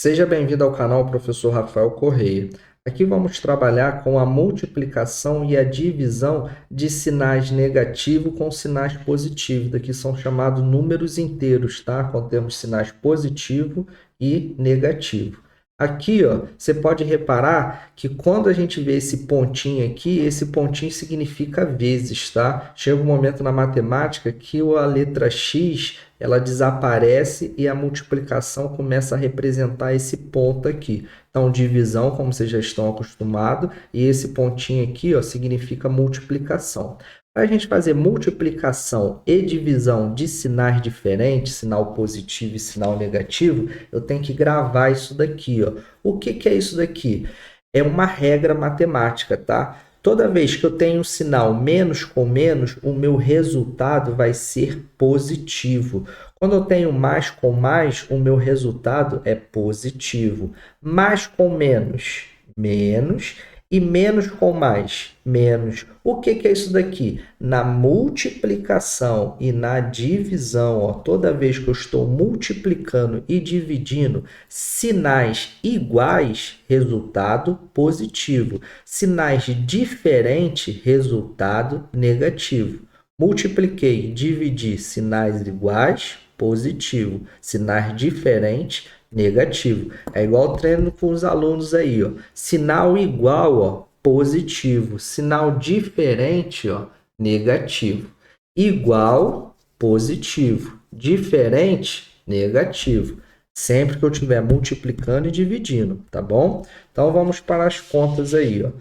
Seja bem-vindo ao canal Professor Rafael Correia. Aqui vamos trabalhar com a multiplicação e a divisão de sinais negativos com sinais positivos. Daqui são chamados números inteiros, tá? Quando temos sinais positivo e negativo. Aqui, ó, você pode reparar que quando a gente vê esse pontinho aqui, esse pontinho significa vezes, tá? Chega um momento na matemática que a letra X ela desaparece e a multiplicação começa a representar esse ponto aqui. Então, divisão, como vocês já estão acostumados, e esse pontinho aqui, ó, significa multiplicação. Para a gente fazer multiplicação e divisão de sinais diferentes, sinal positivo e sinal negativo, eu tenho que gravar isso daqui, ó. O que é isso daqui? É uma regra matemática, tá? Toda vez que eu tenho um sinal menos com menos, o meu resultado vai ser positivo. Quando eu tenho mais com mais, o meu resultado é positivo. Mais com menos, menos. E menos com mais, menos. O que é isso daqui? Na multiplicação e na divisão, ó, toda vez que eu estou multiplicando e dividindo sinais iguais, resultado positivo. Sinais diferentes, resultado negativo. Multipliquei, dividi sinais iguais, positivo. Sinais diferentes, negativo. É igual treino com os alunos aí, ó. Sinal igual, ó, positivo. Sinal diferente, ó, negativo. Igual, positivo. Diferente, negativo. Sempre que eu estiver multiplicando e dividindo, tá bom? Então, vamos para as contas aí, ó.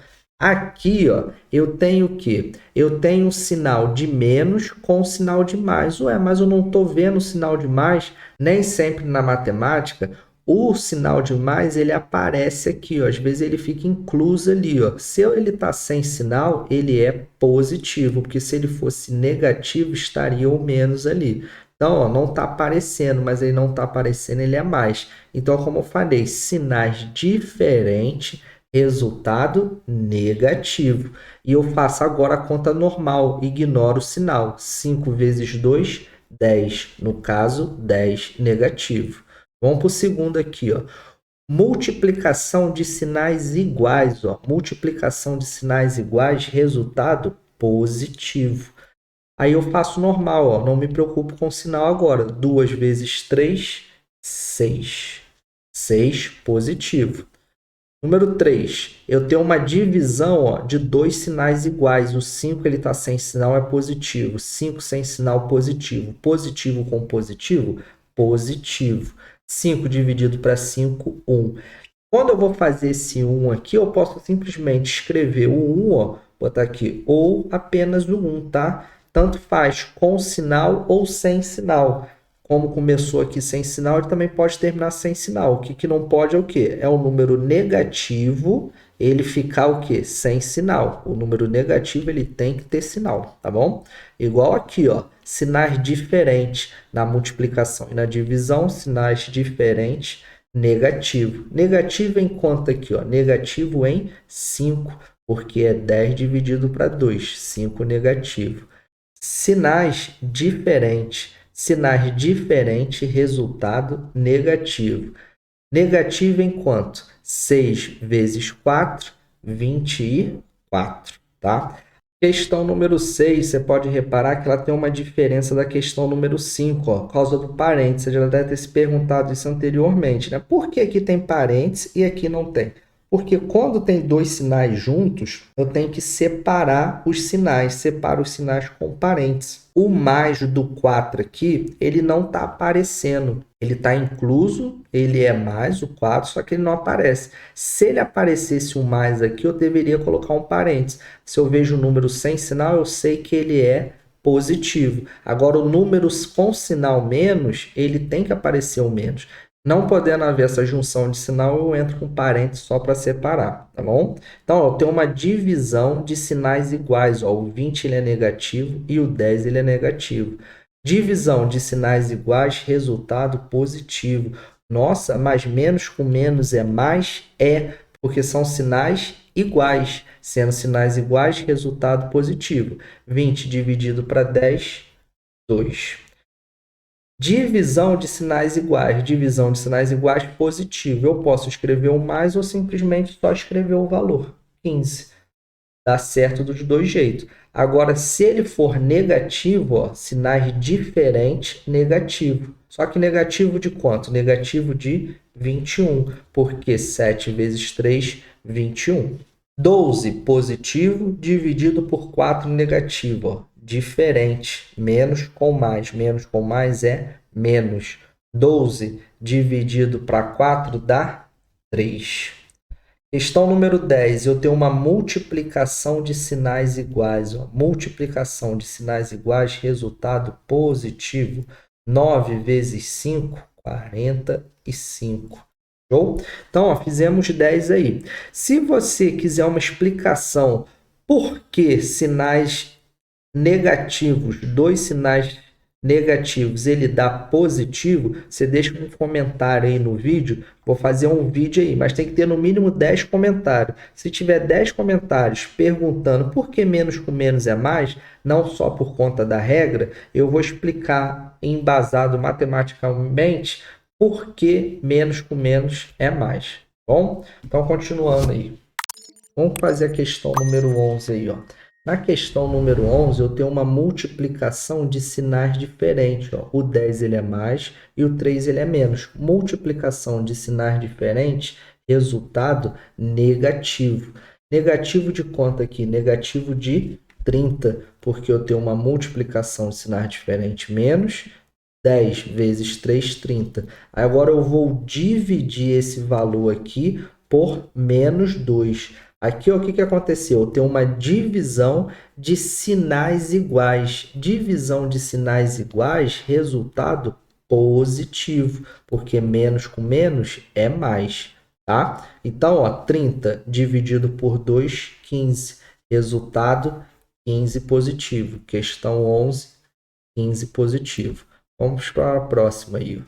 Aqui, ó, eu tenho o quê? Eu tenho um sinal de menos com um sinal de mais. Ué, mas eu não estou vendo o sinal de mais. Nem sempre na matemática, o sinal de mais ele aparece aqui, ó. Às vezes ele fica incluso ali, ó. Se ele está sem sinal, ele é positivo, porque se ele fosse negativo, estaria o menos ali. Então, ó, não está aparecendo, mas ele não está aparecendo, ele é mais. Então, como eu falei, sinais diferentes, resultado negativo. E eu faço agora a conta normal, ignoro o sinal. 5 vezes 2, 10. No caso, 10 negativo. Vamos para o segundo aqui, ó. Multiplicação de sinais iguais, ó. Multiplicação de sinais iguais, resultado positivo. Aí eu faço normal, ó. Não me preocupo com o sinal agora. 2 vezes 3, 6. 6 positivo. Número 3, eu tenho uma divisão, ó, de dois sinais iguais. O 5 está sem sinal, é positivo. 5 sem sinal, positivo. Positivo com positivo, positivo. 5 dividido para 5, 1. Quando eu vou fazer esse 1 aqui, eu posso simplesmente escrever o 1, ó, botar aqui, ou apenas o 1, tá? Tanto faz com sinal ou sem sinal. Como começou aqui sem sinal, ele também pode terminar sem sinal. O que não pode é o quê? É o número negativo, ele ficar o quê? Sem sinal. O número negativo, ele tem que ter sinal, tá bom? Igual aqui, ó, sinais diferentes na multiplicação e na divisão, sinais diferentes, negativo. Negativo em quanto aqui, ó? Negativo em 5, porque é 10 dividido para 2, 5 negativo. Sinais diferentes. Sinais diferentes, resultado negativo. Negativo em quanto? 6 vezes 4, 24, tá? Questão número 6, você pode reparar que ela tem uma diferença da questão número 5, ó, por causa do parênteses. Você já deve ter se perguntado isso anteriormente, né? Por que aqui tem parênteses e aqui não tem? Porque quando tem dois sinais juntos, eu tenho que separar os sinais, separo os sinais com parênteses. O mais do 4 aqui, ele não está aparecendo. Ele está incluso, ele é mais o 4, só que ele não aparece. Se ele aparecesse um mais aqui, eu deveria colocar um parênteses. Se eu vejo o número sem sinal, eu sei que ele é positivo. Agora, o número com sinal menos, ele tem que aparecer o menos. Não podendo haver essa junção de sinal, eu entro com parênteses só para separar, tá bom? Então, ó, eu tenho uma divisão de sinais iguais. Ó, o 20 ele é negativo e o 10 ele é negativo. Divisão de sinais iguais, resultado positivo. Nossa, mas menos com menos é mais? É, porque são sinais iguais. Sendo sinais iguais, resultado positivo. 20 dividido para 10, 2. Divisão de sinais iguais. Divisão de sinais iguais positivo. Eu posso escrever o mais ou simplesmente só escrever o valor. 15. Dá certo dos dois jeitos. Agora, se ele for negativo, ó, sinais diferentes, negativo. Só que negativo de quanto? Negativo de 21, porque 7 vezes 3, 21. 12 positivo dividido por 4 negativo, ó, diferente. Menos com mais é menos. 12 dividido para 4 dá 3. Questão número 10, eu tenho uma multiplicação de sinais iguais. Ó. Multiplicação de sinais iguais, resultado positivo. 9 vezes 5, 45. Show? Então, ó, fizemos 10 aí. Se você quiser uma explicação por que sinais negativos, dois sinais negativos, ele dá positivo, você deixa um comentário aí no vídeo, vou fazer um vídeo aí, mas tem que ter no mínimo 10 comentários. Se tiver 10 comentários perguntando por que menos com menos é mais, não só por conta da regra, eu vou explicar embasado matematicamente por que menos com menos é mais. Bom? Então, continuando aí. Vamos fazer a questão número 11 aí, ó. Na questão número 11, eu tenho uma multiplicação de sinais diferentes. Ó. O 10 ele é mais e o 3 ele é menos. Multiplicação de sinais diferentes, resultado negativo. Negativo de quanto aqui? Negativo de 30, porque eu tenho uma multiplicação de sinais diferentes menos 10 vezes 3, 30. Agora eu vou dividir esse valor aqui por menos 2. Aqui, ó, o que aconteceu? Eu tenho uma divisão de sinais iguais. Divisão de sinais iguais, resultado positivo, porque menos com menos é mais, tá? Então, ó, 30 dividido por 2, 15. Resultado, 15 positivo. Questão 11, 15 positivo. Vamos para a próxima aí.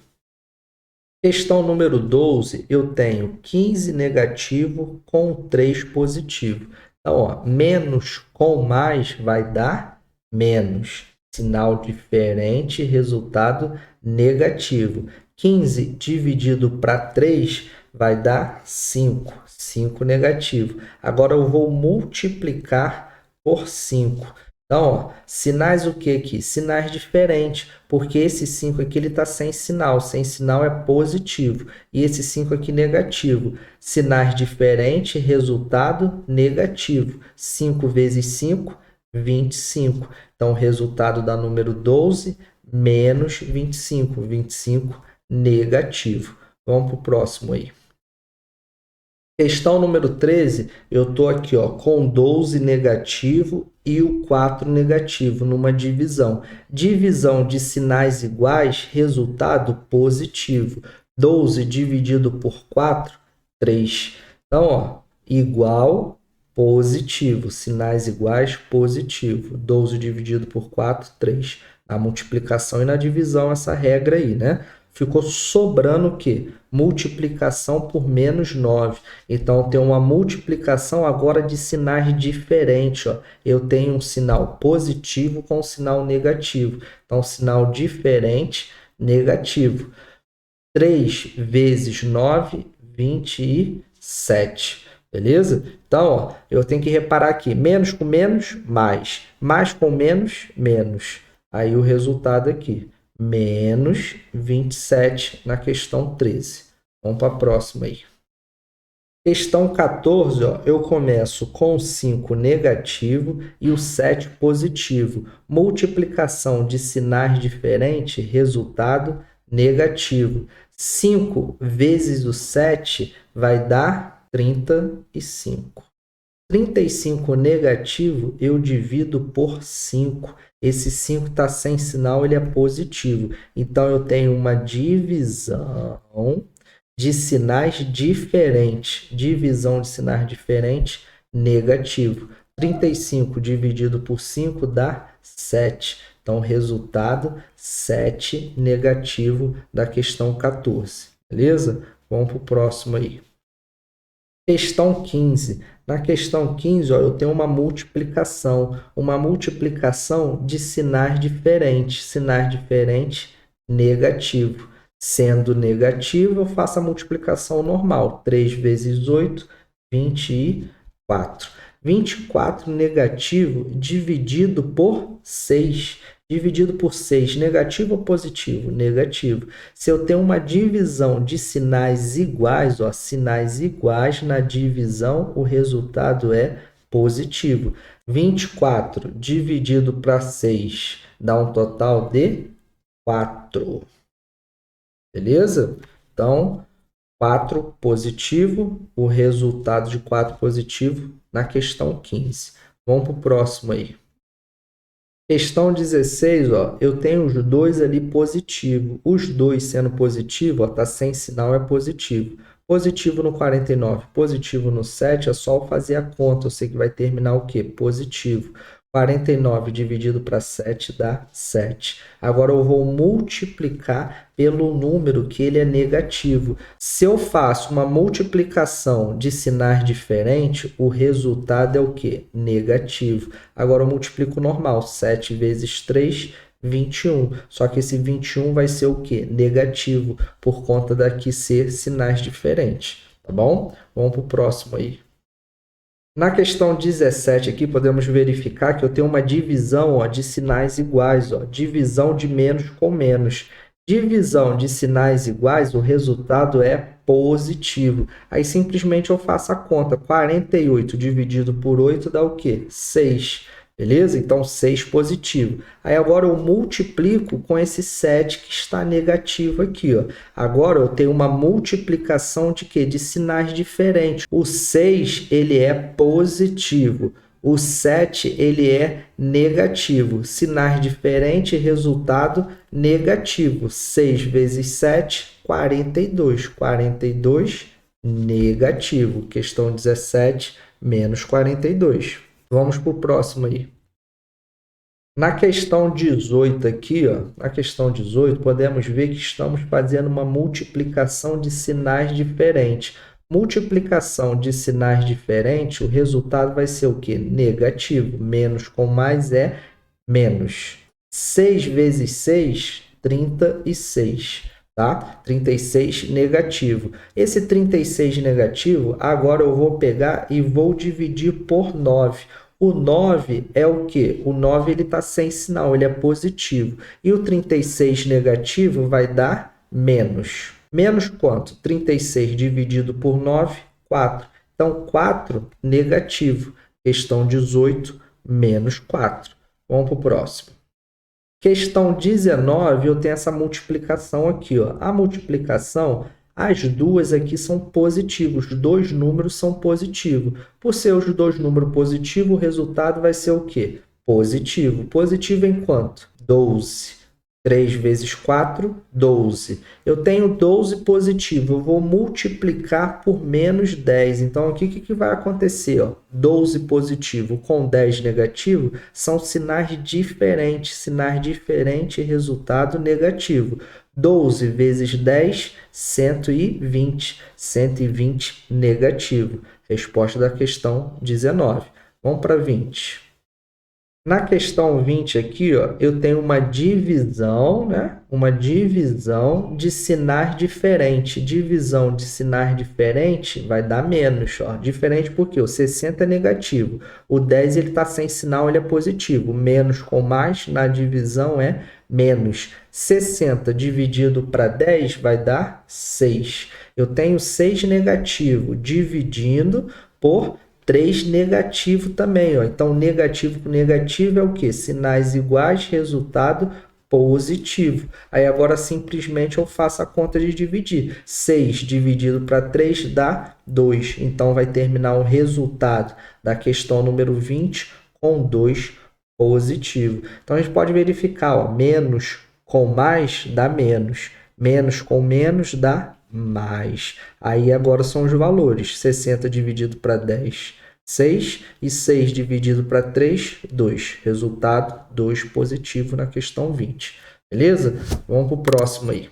Questão número 12, eu tenho 15 negativo com 3 positivo. Então, ó, menos com mais vai dar menos. Sinal diferente, resultado negativo. 15 dividido para 3 vai dar 5. 5 negativo. Agora eu vou multiplicar por 5. Então, ó, sinais o que aqui? Sinais diferentes, porque esse 5 aqui ele está sem sinal. Sem sinal é positivo. E esse 5 aqui negativo. Sinais diferentes, resultado negativo. 5 vezes 5, 25. Então, o resultado dá número 12 menos 25. 25 negativo. Vamos para o próximo aí. Questão número 13, eu estou aqui ó, com 12 negativo e o 4 negativo numa divisão. Divisão de sinais iguais, resultado positivo. 12 dividido por 4, 3. Então, ó, igual, positivo. Sinais iguais, positivo. 12 dividido por 4, 3. Na multiplicação e na divisão, essa regra aí, né? Ficou sobrando o quê? Multiplicação por menos 9. Então, tem uma multiplicação agora de sinais diferentes. Ó. Eu tenho um sinal positivo com um sinal negativo. Então, sinal diferente, negativo. 3 vezes 9, 27. Beleza? Então, ó, eu tenho que reparar aqui. Menos com menos, mais. Mais com menos, menos. Aí, o resultado aqui menos 27 na questão 13. Vamos para a próxima aí. Questão 14, ó, eu começo com o 5 negativo e o 7 positivo. Multiplicação de sinais diferentes, resultado negativo. 5 vezes o 7 vai dar 35. 35 negativo, eu divido por 5. Esse 5 está sem sinal, ele é positivo. Então, eu tenho uma divisão de sinais diferentes. Divisão de sinais diferentes, negativo. 35 dividido por 5 dá 7. Então, resultado 7 negativo da questão 14. Beleza? Vamos para o próximo aí. Questão 15. Na questão 15, ó, eu tenho uma multiplicação de sinais diferentes. Sinais diferentes, negativo. Sendo negativo, eu faço a multiplicação normal. 3 vezes 8, 24. 24 negativo dividido por 6. Dividido por 6, negativo ou positivo? Negativo. Se eu tenho uma divisão de sinais iguais, ó, sinais iguais na divisão, o resultado é positivo. 24 dividido para 6 dá um total de 4. Beleza? Então, 4 positivo, o resultado de 4 positivo na questão 15. Vamos para o próximo aí. Questão 16, ó, eu tenho os dois ali positivo. Os dois sendo positivo, ó, tá sem sinal, é positivo. Positivo no 49, positivo no 7, é só eu fazer a conta. Eu sei que vai terminar o quê? Positivo. 49 dividido para 7 dá 7. Agora eu vou multiplicar pelo número que ele é negativo. Se eu faço uma multiplicação de sinais diferentes, o resultado é o quê? Negativo. Agora eu multiplico normal. 7 vezes 3, 21. Só que esse 21 vai ser o quê? Negativo, por conta daqui ser sinais diferentes. Tá bom? Vamos para o próximo aí. Na questão 17 aqui, podemos verificar que eu tenho uma divisão, ó, de sinais iguais. Ó, divisão de menos com menos. Divisão de sinais iguais, o resultado é positivo. Aí simplesmente eu faço a conta. 48 dividido por 8 dá o quê? 6. Beleza? Então, 6 positivo. Aí agora eu multiplico com esse 7 que está negativo aqui, ó. Agora eu tenho uma multiplicação de quê? De sinais diferentes. O 6, ele é positivo. O 7, ele é negativo. Sinais diferentes, resultado negativo. 6 vezes 7, 42. 42, negativo. Questão 17, menos 42. Vamos para o próximo aí. Na questão 18 aqui, ó, na questão 18, podemos ver que estamos fazendo uma multiplicação de sinais diferentes. Multiplicação de sinais diferentes, o resultado vai ser o quê? Negativo. Menos com mais é menos. 6 vezes 6, 36. Tá? 36 negativo. Esse 36 negativo, agora eu vou pegar e vou dividir por 9. O 9 é o quê? O 9 ele está sem sinal, ele é positivo. E o 36 negativo vai dar menos. Menos quanto? 36 dividido por 9, 4. Então, 4 negativo. Questão 18, menos 4. Vamos para o próximo. Questão 19, eu tenho essa multiplicação aqui, ó. A multiplicação, as duas aqui são positivos, os dois números são positivos. Por ser os dois números positivos, o resultado vai ser o quê? Positivo. Positivo em quanto? 12. 3 vezes 4, 12. Eu tenho 12 positivo, eu vou multiplicar por menos 10. Então, aqui o que vai acontecer? Ó? 12 positivo com 10 negativo são sinais diferentes, resultado negativo. 12 vezes 10, 120. 120 negativo. Resposta da questão 19. Vamos para 20. Na questão 20 aqui, ó, eu tenho uma divisão, né? Uma divisão de sinais diferentes. Divisão de sinais diferentes vai dar menos, ó. Diferente porque o 60 é negativo. O 10 ele está sem sinal, ele é positivo. Menos com mais na divisão é menos. 60 dividido para 10 vai dar 6. Eu tenho 6 negativo dividindo por 3 negativo também, ó. Então, negativo com negativo é o quê? Sinais iguais, resultado positivo. Aí, agora, simplesmente, eu faço a conta de dividir. 6 dividido para 3 dá 2. Então, vai terminar o resultado da questão número 20 com 2 positivo. Então, a gente pode verificar, ó, menos com mais dá menos. Menos com menos dá mais. Aí agora são os valores. 60 dividido para 10, 6. E 6 dividido para 3, 2. Resultado, 2 positivo na questão 20. Beleza? Vamos para o próximo aí.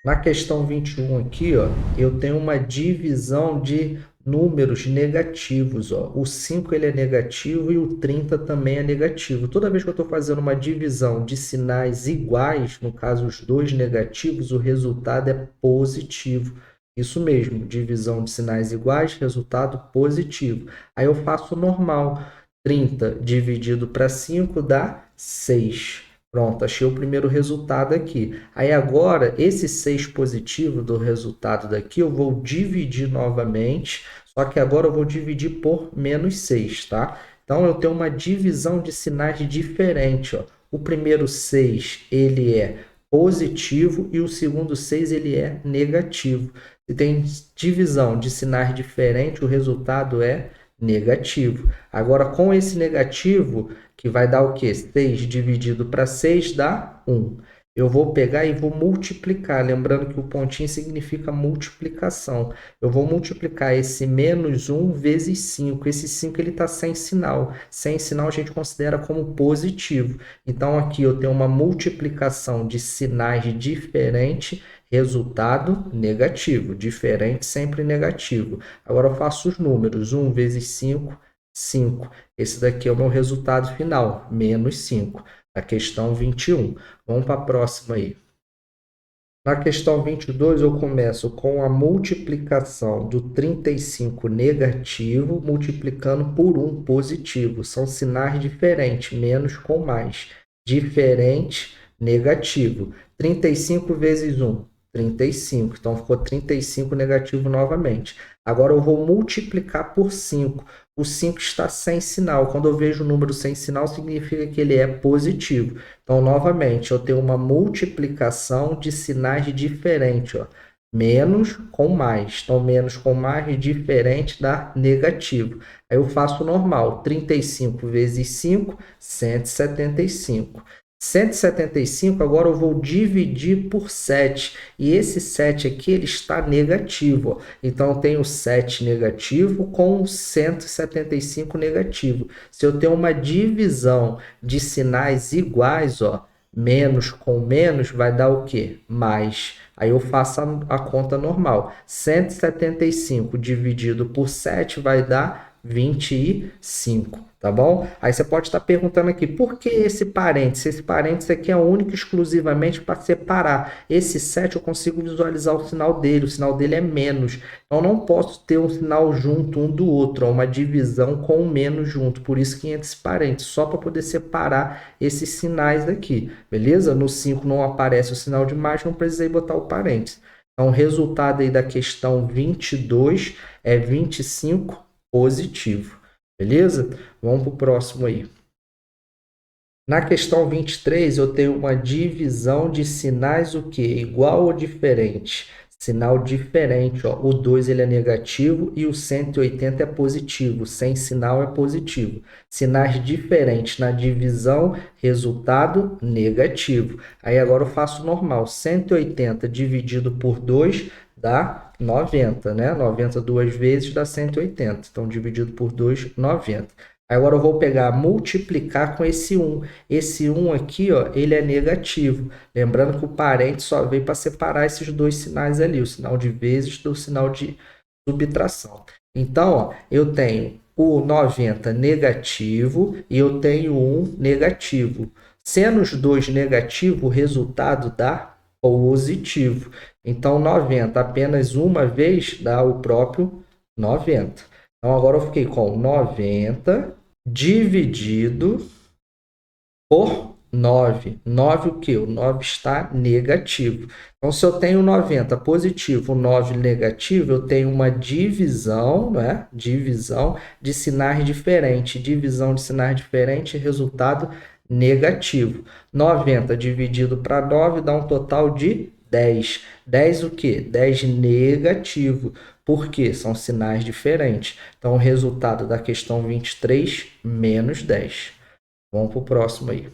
Na questão 21 aqui, ó, eu tenho uma divisão de números negativos. Ó. O 5 ele é negativo e o 30 também é negativo. Toda vez que eu estou fazendo uma divisão de sinais iguais, no caso os dois negativos, o resultado é positivo. Isso mesmo, divisão de sinais iguais, resultado positivo. Aí eu faço normal. 30 dividido para 5 dá 6. Pronto, achei o primeiro resultado aqui. Aí agora, esse 6 positivo do resultado daqui, eu vou dividir novamente, só que agora eu vou dividir por menos 6, tá? Então, eu tenho uma divisão de sinais diferente, ó. O primeiro 6, ele é positivo e o segundo 6, ele é negativo. Se tem divisão de sinais diferentes, o resultado é negativo. Agora, com esse negativo, que vai dar o quê? 6 dividido para 6 dá 1. Eu vou pegar e vou multiplicar, lembrando que o pontinho significa multiplicação. Eu vou multiplicar esse menos 1 vezes 5. Esse 5 está sem sinal. Sem sinal a gente considera como positivo. Então aqui eu tenho uma multiplicação de sinais diferentes, resultado negativo. Diferente sempre negativo. Agora eu faço os números. 1 vezes 5, 5. Esse daqui é o meu resultado final, menos 5. A questão 21. Vamos para a próxima aí. Na questão 22, eu começo com a multiplicação do 35 negativo multiplicando por 1 positivo. São sinais diferentes, menos com mais. Diferente, negativo. 35 vezes 1, 35. Então, ficou 35 negativo novamente. Agora, eu vou multiplicar por 5. O 5 está sem sinal. Quando eu vejo o número sem sinal, significa que ele é positivo. Então, novamente, eu tenho uma multiplicação de sinais diferentes. Ó. Menos com mais. Então, menos com mais diferente dá negativo. Aí eu faço normal. 35 vezes 5, 175. 175, agora eu vou dividir por 7. E esse 7 aqui, ele está negativo. Ó. Então, eu tenho 7 negativo com 175 negativo. Se eu tenho uma divisão de sinais iguais, ó, menos com menos, vai dar o quê? Mais. Aí eu faço a conta normal. 175 dividido por 7 vai dar 25. Tá bom? Aí você pode estar perguntando aqui, por que esse parênteses? Esse parênteses aqui é único e exclusivamente para separar. Esse 7 eu consigo visualizar o sinal dele é menos. Então, eu não posso ter um sinal junto um do outro, uma divisão com um menos junto. Por isso que entra esse parênteses, só para poder separar esses sinais aqui, beleza? No 5 não aparece o sinal de mais, não precisei botar o parênteses. Então, o resultado aí da questão 22 é 25 positivo. Beleza? Vamos para o próximo aí. Na questão 23, eu tenho uma divisão de sinais o quê? Igual ou diferente? Sinal diferente, ó. O 2 ele é negativo e o 180 é positivo. Sem sinal é positivo. Sinais diferentes na divisão, resultado negativo. Aí agora eu faço normal. 180 dividido por 2 dá 90, né? 90 duas vezes dá 180. Então, dividido por 2, 90. Agora eu vou pegar, multiplicar com esse 1. Esse 1 aqui, ó, ele é negativo. Lembrando que o parênteses só veio para separar esses dois sinais ali, o sinal de vezes do sinal de subtração. Então, ó, eu tenho o 90 negativo e eu tenho o 1 negativo. Sendo os dois negativos, o resultado dá positivo. Então, 90 apenas uma vez dá o próprio 90. Então, agora eu fiquei com 90 dividido por 9. 9 o quê? O 9 está negativo. Então, se eu tenho 90 positivo, 9 negativo, eu tenho uma divisão, né? Divisão de sinais diferentes. Divisão de sinais diferentes, resultado negativo. 90 dividido para 9 dá um total de 10. 10 o quê? 10 negativo. Por quê? São sinais diferentes. Então, o resultado da questão 23, menos 10. Vamos para o próximo aí.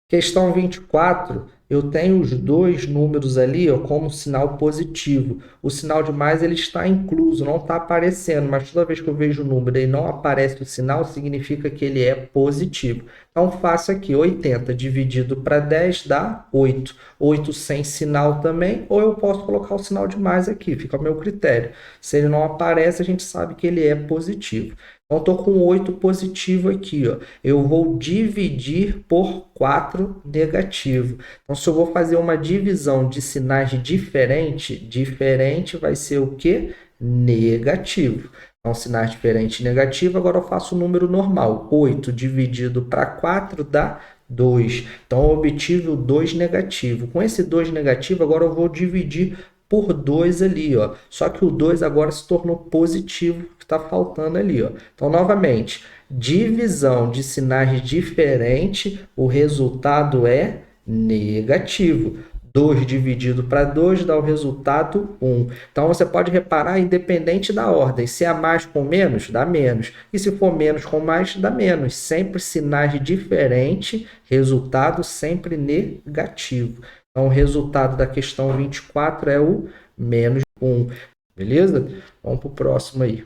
Questão 24, eu tenho os dois números ali, ó, como sinal positivo. O sinal de mais ele está incluso, não está aparecendo, mas toda vez que eu vejo o número e não aparece o sinal, significa que ele é positivo. Então, faço aqui 80 dividido para 10 dá 8. 8 sem sinal também, ou eu posso colocar o sinal de mais aqui, fica ao meu critério. Se ele não aparece, a gente sabe que ele é positivo. Então, estou com 8 positivo aqui, ó. Eu vou dividir por 4 negativo. Então, se eu vou fazer uma divisão de sinais diferente vai ser o quê? Negativo. Então, sinais diferentes e negativo, agora eu faço o número normal. 8 dividido para 4 dá 2. Então, eu obtive o 2 negativo. Com esse 2 negativo, agora eu vou dividir por 2 ali, ó. Só que o 2 agora se tornou positivo, que está faltando ali, ó. Então, novamente, divisão de sinais diferentes, o resultado é negativo. 2 dividido para 2 dá o resultado 1. Então, você pode reparar, independente da ordem, se é mais com menos, dá menos. E se for menos com mais, dá menos. Sempre sinais diferentes, resultado sempre negativo. Então, o resultado da questão 24 é o menos 1. Beleza? Vamos para o próximo aí.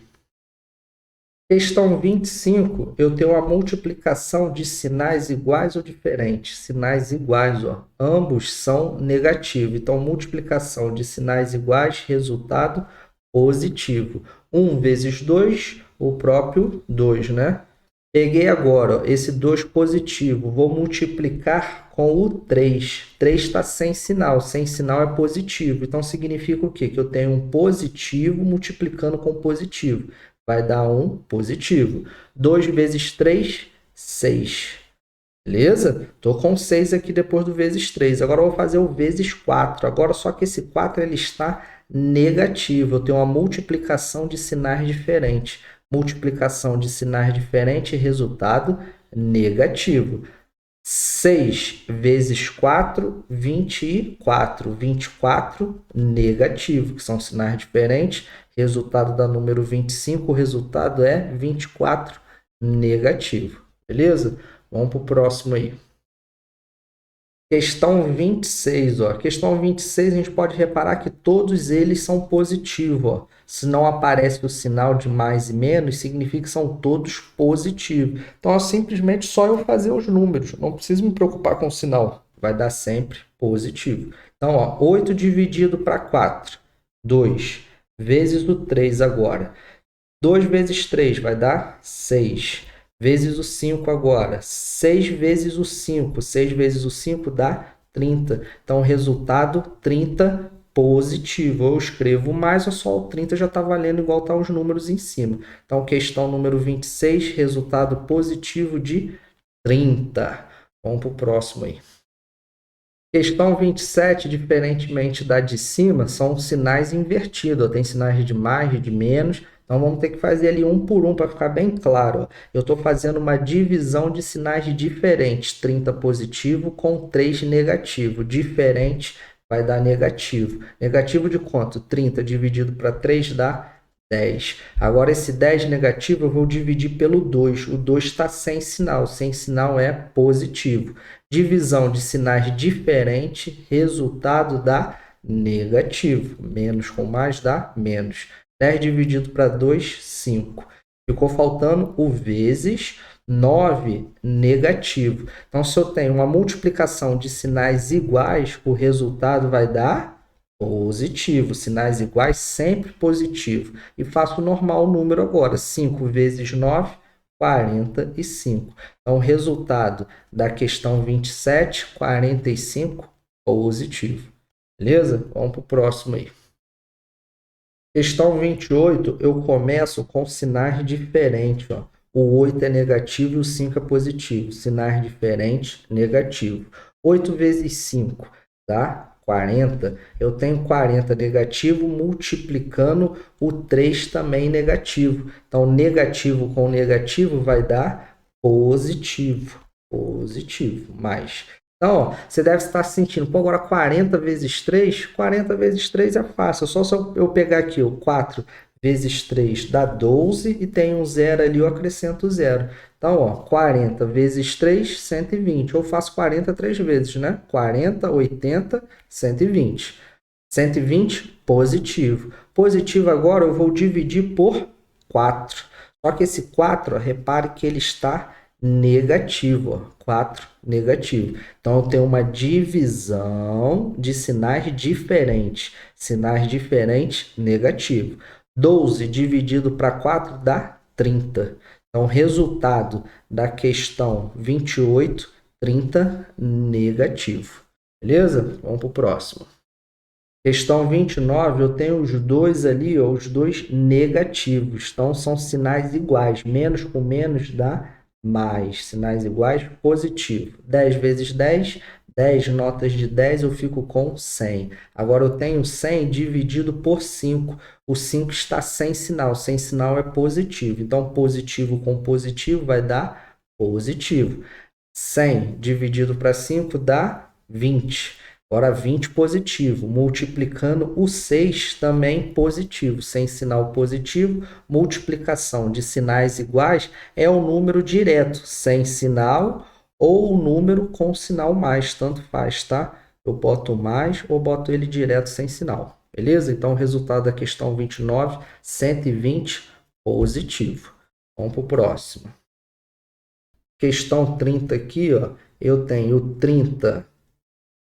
Questão 25, eu tenho a multiplicação de sinais iguais ou diferentes. Sinais iguais, ó, ambos são negativos. Então, multiplicação de sinais iguais, resultado positivo. 1 vezes 2, o próprio 2, né? Peguei agora, ó, esse 2 positivo, vou multiplicar com o 3. 3 está sem sinal é positivo. Então, significa o quê? Que eu tenho um positivo multiplicando com positivo. Vai dar um positivo. 2 vezes 3, 6. Beleza? Estou com 6 aqui depois do vezes 3. Agora eu vou fazer o vezes 4. Agora só que esse 4 ele está negativo. Eu tenho uma multiplicação de sinais diferentes. Multiplicação de sinais diferentes, resultado negativo. 6 vezes 4, 24. 24 negativo, que são sinais diferentes. Resultado da número 25, o resultado é 24 negativo. Beleza? Vamos para o próximo aí. Questão 26, ó. Questão 26, a gente pode reparar que todos eles são positivos, ó. Se não aparece o sinal de mais e menos, significa que são todos positivos. Então, é simplesmente só eu fazer os números. Não preciso me preocupar com o sinal. Vai dar sempre positivo. Então, ó, 8 dividido para 4, 2, vezes o 3 agora. 2 vezes 3 vai dar 6. Vezes o 5 agora. 6 vezes o 5. 6 vezes o 5 dá 30. Então, resultado 30 positivo. Eu escrevo mais, ou só o 30 já está valendo igual tá os números em cima. Então, questão número 26, resultado positivo de 30. Vamos para o próximo aí. Questão 27, diferentemente da de cima, são sinais invertidos. Tem sinais de mais e de menos. Então, vamos ter que fazer ali um por um para ficar bem claro. Eu estou fazendo uma divisão de sinais diferentes. 30 positivo com 3 negativo. Diferente vai dar negativo. Negativo de quanto? 30 dividido para 3 dá 10. Agora, esse 10 negativo eu vou dividir pelo 2. O 2 está sem sinal. Sem sinal é positivo. Divisão de sinais diferentes, resultado dá negativo. Menos com mais dá menos. 10 dividido para 2, 5. Ficou faltando o vezes 9 negativo. Então, se eu tenho uma multiplicação de sinais iguais, o resultado vai dar positivo. Sinais iguais, sempre positivo. E faço o normal o número agora. 5 vezes 9, 45. Então, o resultado da questão 27, 45, positivo. Beleza? Vamos para o próximo aí. Questão 28, eu começo com sinais diferentes. Ó. O 8 é negativo e o 5 é positivo. Sinais diferentes, negativo. 8 vezes 5 dá 40. Eu tenho 40 negativo multiplicando o 3 também negativo. Então, negativo com negativo vai dar positivo. Positivo. Mais. Então, ó, você deve estar sentindo, pô, agora 40 vezes 3, 40 vezes 3 é fácil. Só se eu pegar aqui o 4 vezes 3 dá 12 e tem um zero ali, eu acrescento zero. Então, ó, 40 vezes 3, 120. Eu faço 40 três vezes, né? 40, 80, 120. 120, positivo. Positivo agora eu vou dividir por 4. Só que esse 4, ó, repare que ele está negativo. Ó, 4 negativo. Então, eu tenho uma divisão de sinais diferentes. Sinais diferentes, negativo. 12 dividido para 4 dá 30. Então, resultado da questão 28, 30, negativo. Beleza? Vamos para o próximo. Questão 29, eu tenho os dois ali, ó, os dois negativos. Então, são sinais iguais. Menos com menos dá mais. Sinais iguais, positivo. 10 vezes 10, 10 notas de 10, eu fico com 100. Agora, eu tenho 100 dividido por 5. O 5 está sem sinal. Sem sinal é positivo. Então, positivo com positivo vai dar positivo. 100 dividido para 5 dá 20. Agora 20 positivo, multiplicando o 6 também positivo, sem sinal positivo, multiplicação de sinais iguais é o número direto, sem sinal ou o número com sinal mais, tanto faz, tá? Eu boto mais ou boto ele direto sem sinal, beleza? Então o resultado da questão 29, 120 positivo. Vamos para o próximo. Questão 30 aqui, ó, eu tenho 30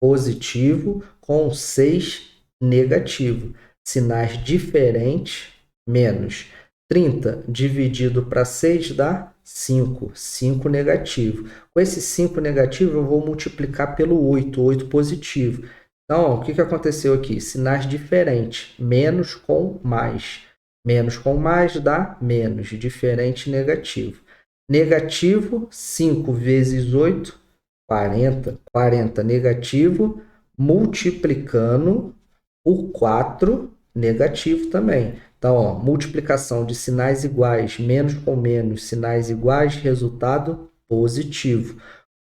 positivo com 6 negativo. Sinais diferentes, menos. 30 dividido para 6 dá 5. 5 negativo. Com esse 5 negativo, eu vou multiplicar pelo 8. 8 positivo. Então, ó, o que aconteceu aqui? Sinais diferentes. Menos com mais. Menos com mais dá menos. Diferente, negativo. Negativo, 5 vezes 8, 40. 40 negativo, multiplicando por 4 negativo também. Então, ó, multiplicação de sinais iguais, menos com menos, sinais iguais, resultado positivo.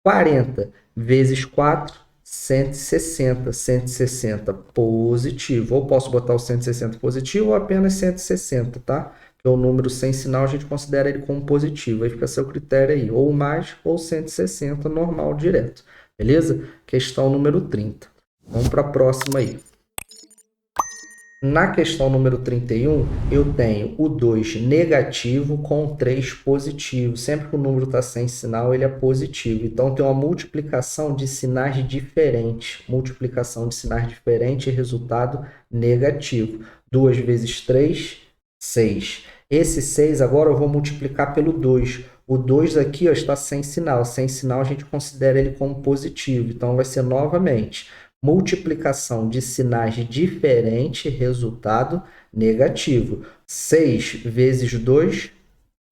40 vezes 4, 160. 160 positivo. Ou posso botar o 160 positivo ou apenas 160, tá? Que é o número sem sinal, a gente considera ele como positivo. Aí fica a seu critério aí, ou mais ou 160, normal, direto. Beleza? Questão número 30. Vamos para a próxima aí. Na questão número 31, eu tenho o 2 negativo com 3 positivo. Sempre que o número está sem sinal, ele é positivo. Então, tem uma multiplicação de sinais diferentes. Multiplicação de sinais diferentes, resultado negativo. 2 vezes 3, 6. Esse 6 agora eu vou multiplicar pelo 2. O 2 aqui, ó, está sem sinal. Sem sinal, a gente considera ele como positivo. Então, vai ser novamente multiplicação de sinais diferentes, resultado negativo. 6 vezes 2,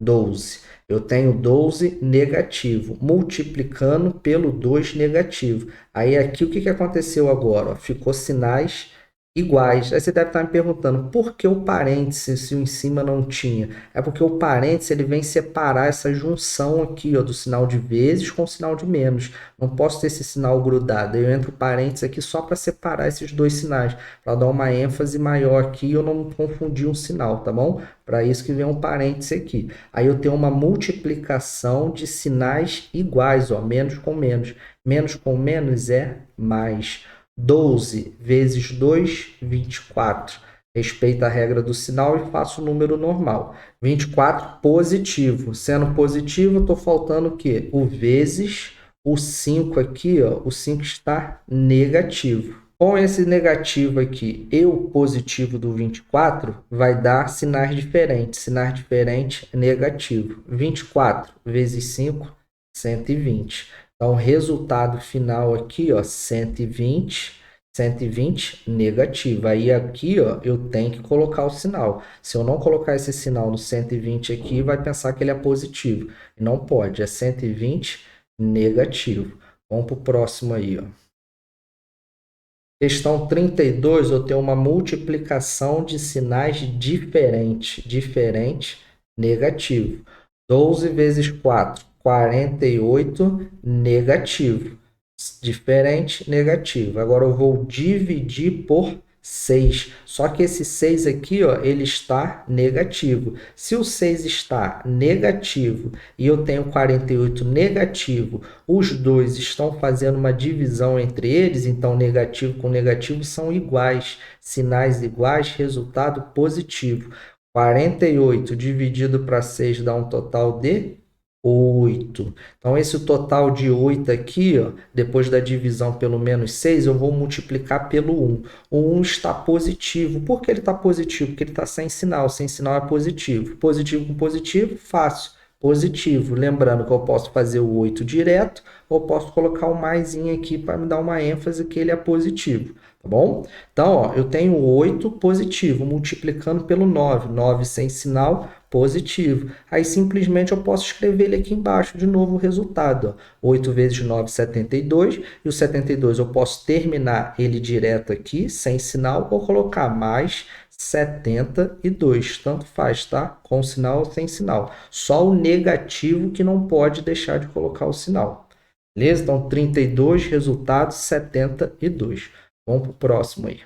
12. Eu tenho 12 negativo, multiplicando pelo 2 negativo. Aí aqui o que aconteceu agora? Ficou sinais iguais. Aí você deve estar me perguntando, por que o parêntese se o em cima não tinha? É porque o parêntese ele vem separar essa junção aqui, ó, do sinal de vezes com o sinal de menos. Não posso ter esse sinal grudado. Eu entro o parêntese aqui só para separar esses dois sinais, para dar uma ênfase maior aqui e eu não confundir um sinal, tá bom? Para isso que vem um parêntese aqui. Aí eu tenho uma multiplicação de sinais iguais, ó, menos com menos. Menos com menos é mais. 12 vezes 2, 24. Respeito a regra do sinal e faço o número normal. 24 positivo. Sendo positivo, estou faltando o quê? O vezes o 5 aqui, ó, o 5 está negativo. Com esse negativo aqui e o positivo do 24, vai dar sinais diferentes. Sinais diferentes, negativo. 24 vezes 5, 120. Então, o resultado final aqui, ó, 120, 120 negativo. Aí aqui, ó, eu tenho que colocar o sinal. Se eu não colocar esse sinal no 120 aqui, vai pensar que ele é positivo. E não pode, é 120 negativo. Vamos para o próximo aí, ó. Questão 32, eu tenho uma multiplicação de sinais diferente, negativo. 12 vezes 4, 48, negativo. Diferente, negativo. Agora eu vou dividir por 6. Só que esse 6 aqui, ó, ele está negativo. Se o 6 está negativo e eu tenho 48 negativo, os dois estão fazendo uma divisão entre eles, então negativo com negativo são iguais. Sinais iguais, resultado positivo. 48 dividido para 6 dá um total de 8. Então, esse total de 8 aqui, ó, depois da divisão pelo menos 6, eu vou multiplicar pelo 1. O 1 está positivo. Por que ele está positivo? Porque ele está sem sinal. Sem sinal é positivo. Positivo com positivo, fácil. Positivo. Lembrando que eu posso fazer o 8 direto ou posso colocar o maisinho aqui para me dar uma ênfase que ele é positivo. Tá bom? Então, ó, eu tenho 8 positivo, multiplicando pelo 9. 9 sem sinal, positivo. Aí, simplesmente, eu posso escrever ele aqui embaixo, de novo, o resultado. Ó. 8 vezes 9, 72. E o 72 eu posso terminar ele direto aqui, sem sinal, ou colocar mais 72. Tanto faz, tá? Com sinal ou sem sinal. Só o negativo que não pode deixar de colocar o sinal. Beleza? Então, 32, resultado 72. Vamos para o próximo aí.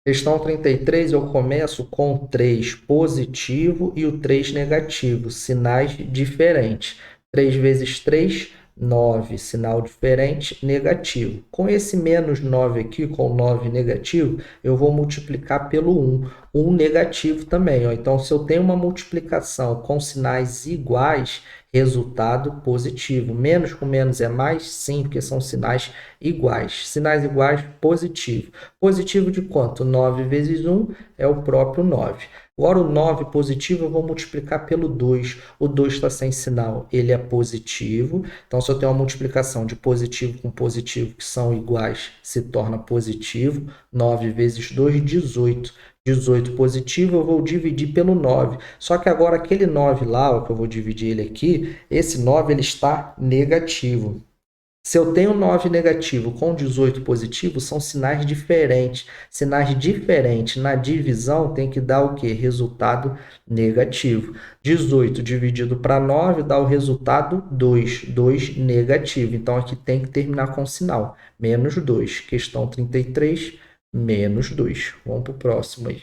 Questão 33, eu começo com 3 positivo e o 3 negativo, sinais diferentes. 3 vezes 3, 9, sinal diferente, negativo. Com esse menos 9 aqui, com 9 negativo, eu vou multiplicar pelo 1. 1 negativo também. Ó. Então, se eu tenho uma multiplicação com sinais iguais, resultado positivo. Menos com menos é mais? Sim, porque são sinais iguais. Sinais iguais, positivo. Positivo de quanto? 9 vezes 1 é o próprio 9. Agora, o 9 positivo eu vou multiplicar pelo 2. O 2 está sem sinal, ele é positivo. Então, se eu tenho uma multiplicação de positivo com positivo que são iguais, se torna positivo. 9 vezes 2, 18. 18 positivo, eu vou dividir pelo 9. Só que agora aquele 9 lá, ó, que eu vou dividir ele aqui, esse 9 ele está negativo. Se eu tenho 9 negativo com 18 positivo, são sinais diferentes. Sinais diferentes na divisão tem que dar o quê? Resultado negativo. 18 dividido para 9 dá o resultado 2. 2 negativo. Então, aqui tem que terminar com sinal. Menos 2. Questão 33, menos 2. Vamos para o próximo aí.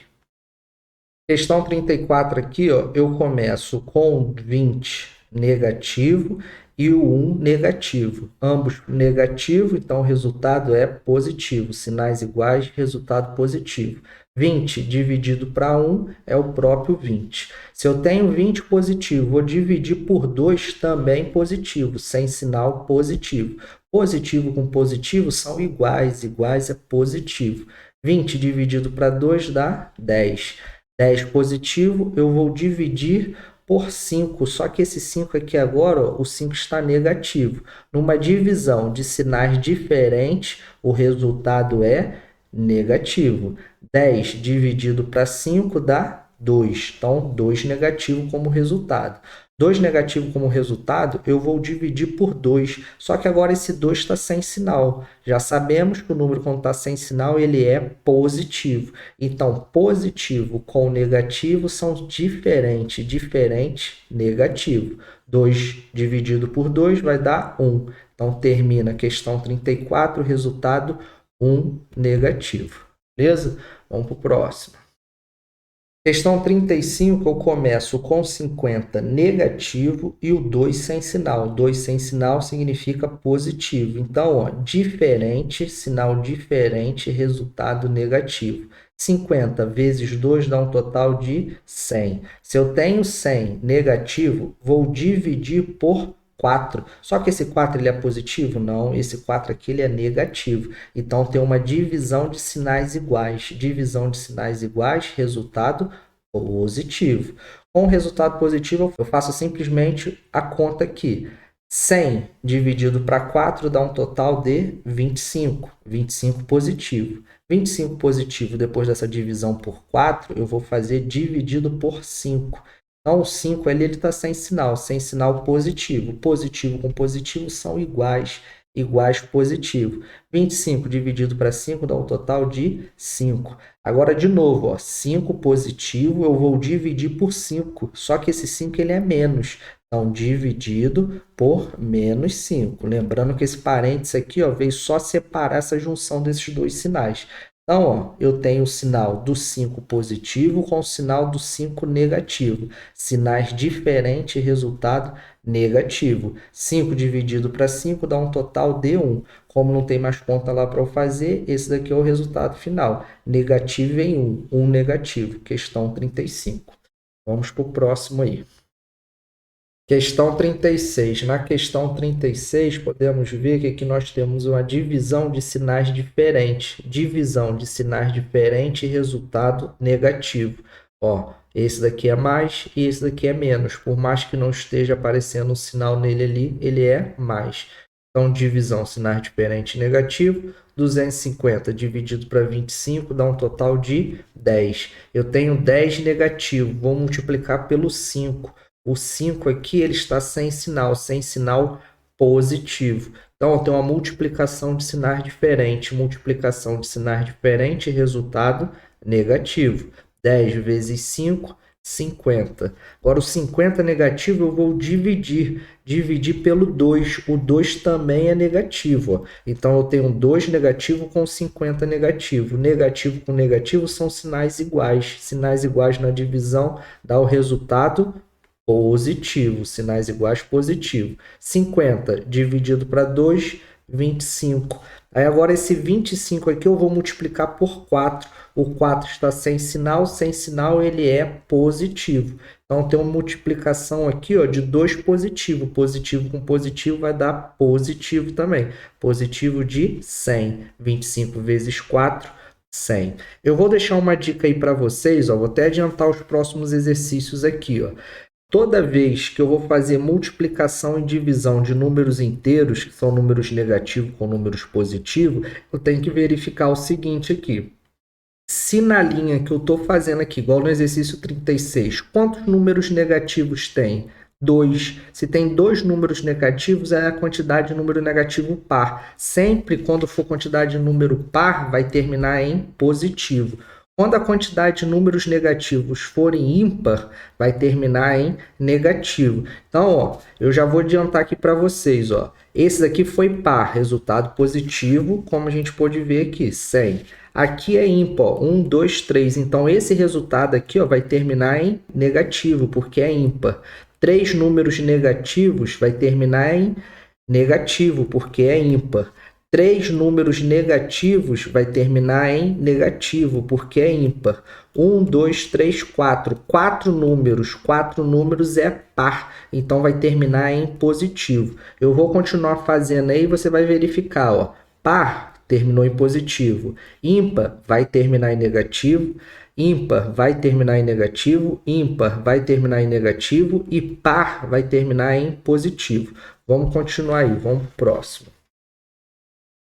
Questão 34 aqui, ó, eu começo com 20 negativo e o 1 negativo. Ambos negativo, então o resultado é positivo. Sinais iguais, resultado positivo. 20 dividido para 1 é o próprio 20. Se eu tenho 20 positivo, vou dividir por 2 também positivo, sem sinal positivo. Positivo com positivo são iguais, iguais é positivo. 20 dividido para 2 dá 10. 10 positivo, eu vou dividir por 5, só que esse 5 aqui agora, ó, o 5 está negativo. Numa divisão de sinais diferentes, o resultado é negativo. 10 dividido para 5 dá 2. Então, 2 negativo como resultado. 2 negativo como resultado, eu vou dividir por 2. Só que agora esse 2 está sem sinal. Já sabemos que o número, quando está sem sinal, ele é positivo. Então, positivo com negativo são diferentes. Diferente, negativo. 2 dividido por 2 vai dar 1. Então, termina a questão 34, resultado 1 negativo. Beleza? Vamos para o próximo. Questão 35, eu começo com 50 negativo e o 2 sem sinal. 2 sem sinal significa positivo. Então, ó, diferente, sinal diferente, resultado negativo. 50 vezes 2 dá um total de 100. Se eu tenho 100 negativo, vou dividir por 4. Só que esse 4 ele é positivo? Não, esse 4 aqui ele é negativo. Então, tem uma divisão de sinais iguais. Divisão de sinais iguais, resultado positivo. Com o resultado positivo, eu faço simplesmente a conta aqui. 100 dividido para 4 dá um total de 25. 25 positivo. 25 positivo, depois dessa divisão por 4, eu vou fazer dividido por 5. Então, o 5 ali está sem sinal positivo. Positivo com positivo são iguais, iguais positivo. 25 dividido para 5 dá um total de 5. Agora, de novo, ó, 5 positivo, eu vou dividir por 5. Só que esse 5 ele é menos. Então, dividido por menos 5. Lembrando que esse parênteses aqui, ó, veio só separar essa junção desses dois sinais. Então, ó, eu tenho o sinal do 5 positivo com o sinal do 5 negativo. Sinais diferentes, resultado negativo. 5 dividido para 5 dá um total de 1. Como não tem mais conta lá para eu fazer, esse daqui é o resultado final. Negativo em 1, 1 negativo. Questão 35. Vamos para o próximo aí. Questão 36. Na questão 36, podemos ver que aqui nós temos uma divisão de sinais diferentes. Divisão de sinais diferentes, resultado negativo. Ó, esse daqui é mais e esse daqui é menos. Por mais que não esteja aparecendo um sinal nele ali, ele é mais. Então, divisão, sinais diferentes, negativo. 250 dividido para 25 dá um total de 10. Eu tenho 10 negativo, vou multiplicar pelo 5. O 5 aqui ele está sem sinal positivo. Então, eu tenho uma multiplicação de sinais diferentes. Multiplicação de sinais diferentes, resultado negativo. 10 vezes 5, 50. Agora, o 50 negativo eu vou dividir. Dividir pelo 2. O 2 também é negativo. Ó. Então, eu tenho 2 negativo com 50 negativo. Negativo com negativo são sinais iguais. Sinais iguais na divisão dá o resultado positivo, sinais iguais positivo. 50 dividido para 2, 25. Aí agora esse 25 aqui eu vou multiplicar por 4. O 4 está sem sinal ele é positivo. Então tem uma multiplicação aqui ó, de 2 positivo. Positivo com positivo vai dar positivo também. Positivo de 100. 25 vezes 4, 100. Eu vou deixar uma dica aí para vocês, ó, vou até adiantar os próximos exercícios aqui. Ó. Toda vez que eu vou fazer multiplicação e divisão de números inteiros, que são números negativos com números positivos, eu tenho que verificar o seguinte aqui. Se na linha que eu estou fazendo aqui, igual no exercício 36, quantos números negativos tem? 2. Se tem 2 números negativos, é a quantidade de número negativo par. Sempre quando for quantidade de número par, vai terminar em positivo. Quando a quantidade de números negativos forem ímpar, vai terminar em negativo. Então, ó, eu já vou adiantar aqui para vocês. Ó. Esse daqui foi par, resultado positivo, como a gente pode ver aqui, 100. Aqui é ímpar, 1, 2, 3. Então, esse resultado aqui ó, vai terminar em negativo, porque é ímpar. 3 números negativos vai terminar em negativo, porque é ímpar. 3 números negativos vai terminar em negativo, porque é ímpar. 1, 2, 3, 4. 4 números é par, então vai terminar em positivo. Eu vou continuar fazendo aí, você vai verificar. Ó. Par terminou em positivo. Ímpar vai terminar em negativo. Ímpar vai terminar em negativo. Ímpar vai terminar em negativo. E par vai terminar em positivo. Vamos continuar aí, vamos para o próximo.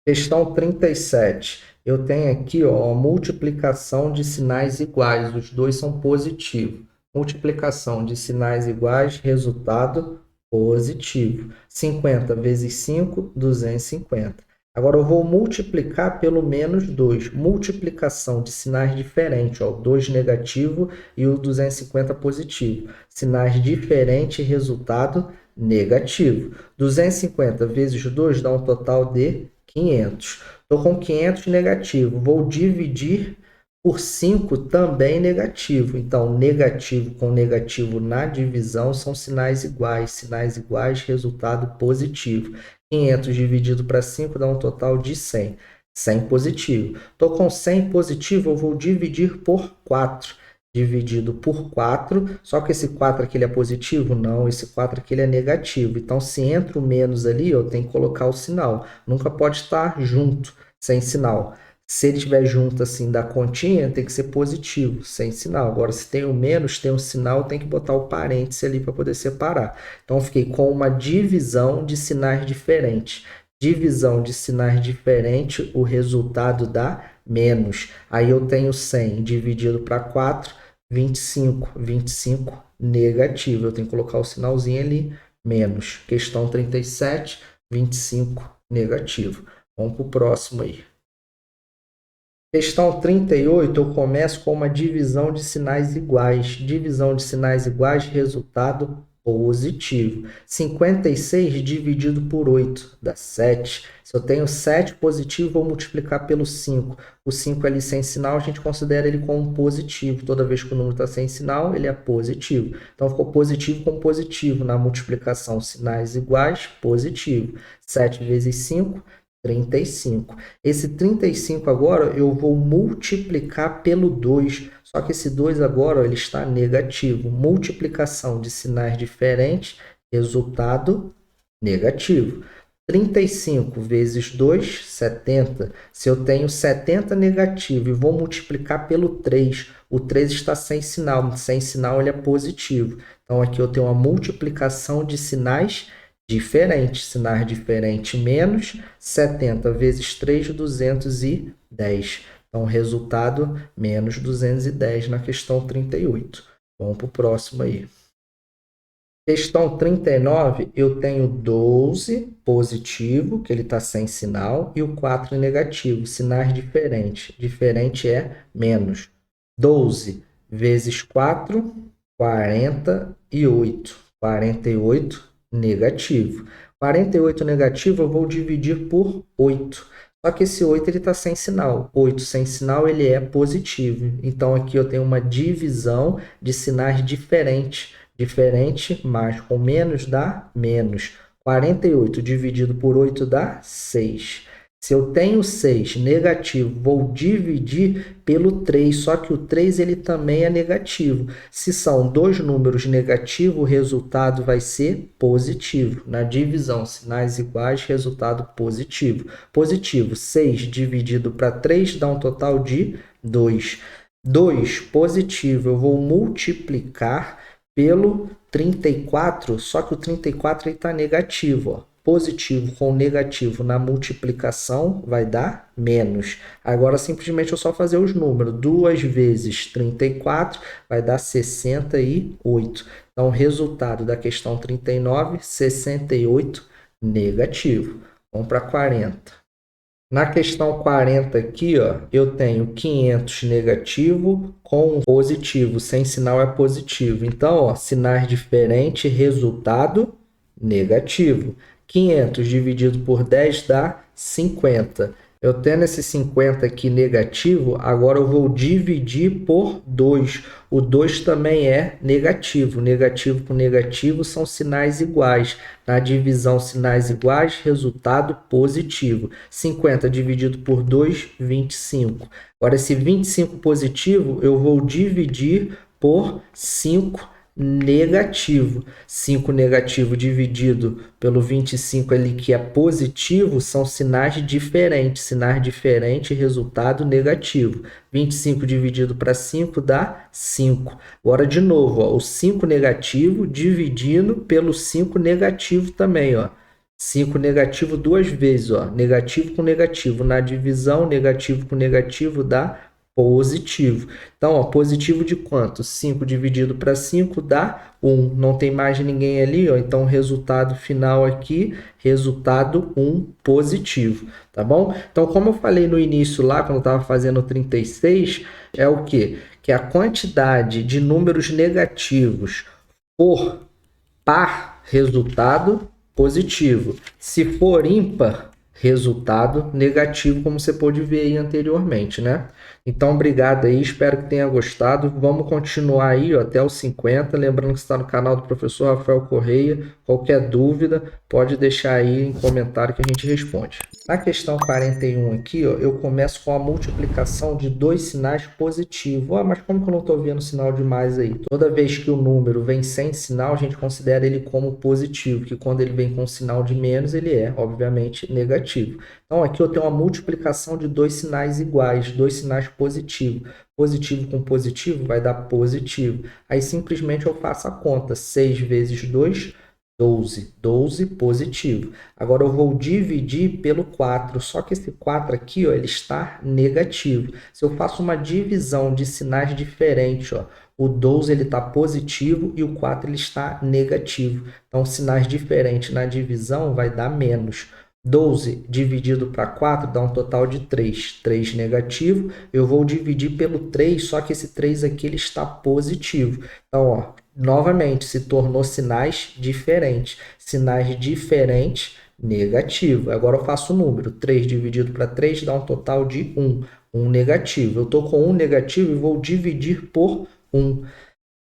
Questão 37. Eu tenho aqui ó, a multiplicação de sinais iguais. Os dois são positivos. Multiplicação de sinais iguais, resultado positivo. 50 vezes 5, 250. Agora eu vou multiplicar pelo menos 2. Multiplicação de sinais diferentes. Ó, 2 negativo e o 250 positivo. Sinais diferentes, resultado negativo. 250 vezes 2 dá um total de 500. Estou com 500 negativo. Vou dividir por 5 também negativo. Então, negativo com negativo na divisão são sinais iguais. Sinais iguais, resultado positivo. 500 dividido para 5 dá um total de 100. 100 positivo. Estou com 100 positivo, eu vou dividir por 4. Dividido por 4, só que esse 4 aqui ele é positivo? Não, esse 4 aqui ele é negativo. Então, se entra o menos ali, eu tenho que colocar o sinal. Nunca pode estar junto, sem sinal. Se ele estiver junto assim da continha, tem que ser positivo, sem sinal. Agora, se tem o menos, tem o sinal, tem que botar o parêntese ali para poder separar. Então, eu fiquei com uma divisão de sinais diferentes. Divisão de sinais diferentes, o resultado dá menos. Aí eu tenho 100 dividido para 4, 25. 25 negativo. Eu tenho que colocar o sinalzinho ali, menos. Questão 37, 25 negativo. Vamos para o próximo aí. Questão 38, eu começo com uma divisão de sinais iguais. Divisão de sinais iguais, resultado positivo. 56 dividido por 8 dá 7. Se eu tenho 7 positivo, vou multiplicar pelo 5. O 5 ali sem sinal, a gente considera ele como positivo. Toda vez que o número está sem sinal, ele é positivo. Então, ficou positivo com positivo. Na multiplicação, sinais iguais, positivo. 7 vezes 5, 35. Esse 35 agora eu vou multiplicar pelo 2. Só que esse 2 agora ó, ele está negativo. Multiplicação de sinais diferentes, resultado negativo. 35 vezes 2, 70. Se eu tenho 70 negativo e vou multiplicar pelo 3, o 3 está sem sinal. Sem sinal ele é positivo. Então aqui eu tenho uma multiplicação de sinais diferentes. Sinais diferentes menos 70 vezes 3, 210. Então, resultado, menos 210 na questão 38. Vamos para o próximo aí. Questão 39, eu tenho 12 positivo, que ele está sem sinal, e o 4 negativo, sinais diferentes. Diferente é menos. 12 vezes 4, 48. 48 negativo. 48 negativo eu vou dividir por 8. Só que esse 8 está sem sinal. 8 sem sinal ele é positivo. Então aqui eu tenho uma divisão de sinais diferentes. Diferente mais com menos dá menos. 48 dividido por 8 dá 6. Se eu tenho 6 negativo, vou dividir pelo 3, só que o 3 ele também é negativo. Se são dois números negativos, o resultado vai ser positivo. Na divisão, sinais iguais, resultado positivo. Positivo, 6 dividido para 3 dá um total de 2. 2 positivo, eu vou multiplicar pelo 34, só que o 34 está negativo, ó. Positivo com negativo na multiplicação vai dar menos. Agora, simplesmente, eu só fazer os números. 2 vezes 34 vai dar 68. Então, o resultado da questão 39, 68 negativo. Vamos para 40. Na questão 40 aqui, ó, eu tenho 500 negativo com positivo. Sem sinal é positivo. Então, ó, sinais diferentes, resultado negativo. 500 dividido por 10 dá 50. Eu tendo esse 50 aqui negativo, agora eu vou dividir por 2. O 2 também é negativo. Negativo com negativo são sinais iguais. Na divisão, sinais iguais, resultado positivo. 50 dividido por 2, 25. Agora, esse 25 positivo, eu vou dividir por 5 negativo. 5 negativo dividido pelo 25 ali, que é positivo, são sinais diferentes. Sinais diferentes, resultado negativo. 25 dividido para 5 dá 5. Agora, de novo, ó, o 5 negativo dividindo pelo 5 negativo também, ó. 5 negativo duas vezes, ó. Negativo com negativo. Na divisão, negativo com negativo dá positivo. Então, ó, positivo de quanto? 5 dividido para 5 dá 1. Não tem mais ninguém ali, ó. Então, o resultado final aqui, resultado 1 positivo, tá bom? Então, como eu falei no início lá, quando eu estava fazendo o 36, é o quê? Que a quantidade de números negativos por par, resultado positivo. Se for ímpar, resultado negativo, como você pôde ver aí anteriormente, né? Então, obrigado aí, espero que tenha gostado. Vamos continuar aí ó, até os 50. Lembrando que você está no canal do professor Rafael Correia. Qualquer dúvida, pode deixar aí em comentário que a gente responde. Na questão 41 aqui, ó, eu começo com a multiplicação de dois sinais positivos. Mas como que eu não estou vendo sinal de mais aí? Toda vez que o número vem sem sinal, a gente considera ele como positivo, que quando ele vem com sinal de menos, ele é, obviamente, negativo. Então, aqui eu tenho uma multiplicação de dois sinais iguais, dois sinais positivos. Positivo com positivo vai dar positivo. Aí, simplesmente, eu faço a conta. 6 vezes 2, 12. 12 positivo. Agora, eu vou dividir pelo 4. Só que esse 4 aqui, ó, ele está negativo. Se eu faço uma divisão de sinais diferentes, ó, o 12 ele está positivo e o 4 ele está negativo. Então, sinais diferentes na divisão vai dar menos. 12 dividido para 4 dá um total de 3. 3 negativo. Eu vou dividir pelo 3, só que esse 3 aqui ele está positivo. Então, ó, novamente, se tornou sinais diferentes. Sinais diferentes, negativo. Agora eu faço o número. 3 dividido para 3 dá um total de 1. 1 negativo. Eu estou com 1 negativo e vou dividir por 1.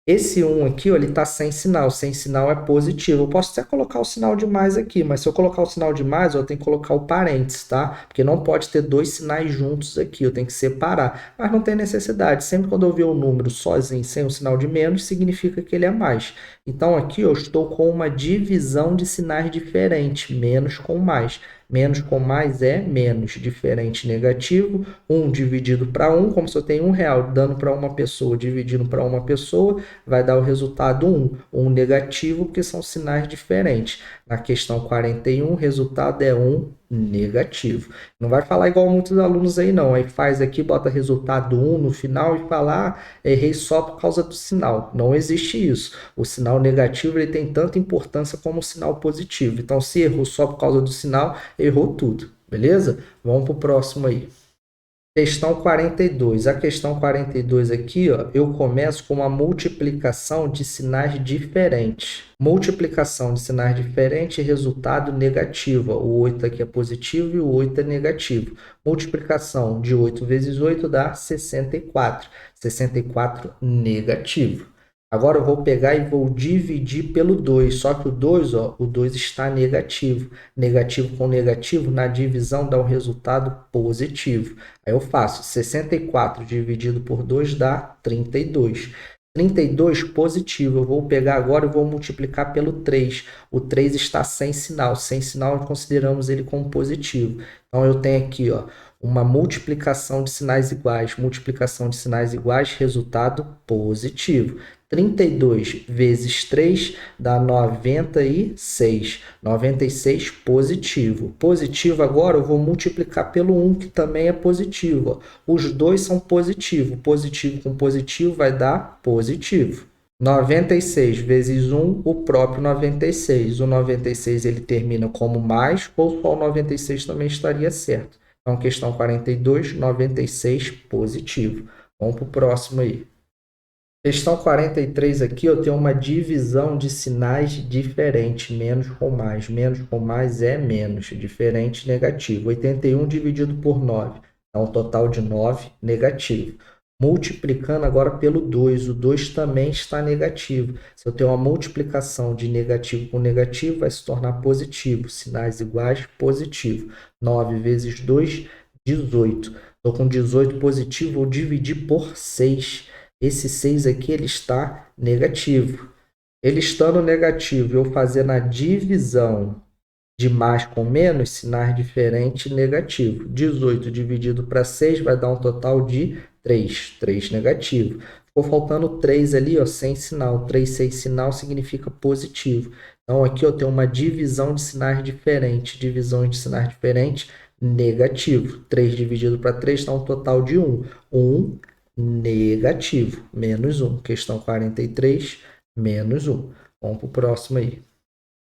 Esse 1 aqui, ó, ele está sem sinal. Sem sinal é positivo. Eu posso até colocar o sinal de mais aqui, mas se eu colocar o sinal de mais, eu tenho que colocar o parênteses, tá? Porque não pode ter dois sinais juntos aqui, eu tenho que separar. Mas não tem necessidade. Sempre quando eu ver o número sozinho, sem o sinal de menos, significa que ele é mais. Então, aqui eu estou com uma divisão de sinais diferentes. Menos com mais. Menos com mais é menos, diferente, negativo. 1 dividido para 1, como se eu tenho R$1 dando para uma pessoa, dividindo para uma pessoa, vai dar o resultado 1. 1 negativo, porque são sinais diferentes. Na questão 41, o resultado é 1 negativo. Não vai falar igual muitos alunos aí, não. Aí faz aqui, bota resultado 1 no final e fala, errei só por causa do sinal. Não existe isso. O sinal negativo ele tem tanta importância como o sinal positivo. Então, se errou só por causa do sinal, errou tudo. Beleza? Vamos para o próximo aí. Questão 42. A questão 42 aqui, ó, eu começo com uma multiplicação de sinais diferentes. Multiplicação de sinais diferentes, resultado negativo. O 8 aqui é positivo e o 8 é negativo. Multiplicação de 8 vezes 8 dá 64. 64 negativo. Agora eu vou pegar e vou dividir pelo 2, só que o 2, ó, o 2 está negativo. Negativo com negativo, na divisão dá um resultado positivo. Aí eu faço 64 dividido por 2 dá 32. 32 positivo, eu vou pegar agora e vou multiplicar pelo 3. O 3 está sem sinal. Sem sinal, consideramos ele como positivo. Então, eu tenho aqui, ó, uma multiplicação de sinais iguais. Multiplicação de sinais iguais, resultado positivo. 32 vezes 3 dá 96. 96 positivo. Positivo agora eu vou multiplicar pelo 1, que também é positivo. Ó. Os dois são positivos. Positivo com positivo vai dar positivo. 96 vezes 1, o próprio 96. O 96 ele termina como mais, ou só o 96 também estaria certo. Então, questão 42, 96 positivo. Vamos para o próximo aí. Questão 43 aqui, eu tenho uma divisão de sinais diferente, menos com mais. Menos com mais é menos, diferente, negativo. 81 dividido por 9, dá um total de 9, negativo. Multiplicando agora pelo 2, o 2 também está negativo. Se eu tenho uma multiplicação de negativo com negativo, vai se tornar positivo. Sinais iguais, positivo. 9 vezes 2, 18. Estou com 18 positivo, vou dividir por 6. Esse 6 aqui ele está negativo. Ele estando negativo, eu fazendo a divisão de mais com menos, sinais diferentes, negativo. 18 dividido para 6 vai dar um total de 3. 3 negativo. Ficou faltando 3 ali, ó, sem sinal. 3 sem sinal significa positivo. Então, aqui eu tenho uma divisão de sinais diferentes. Divisão de sinais diferentes, negativo. 3 dividido para 3 dá um total de 1. 1 negativo, menos 1. Questão 43, menos 1. Vamos para o próximo aí.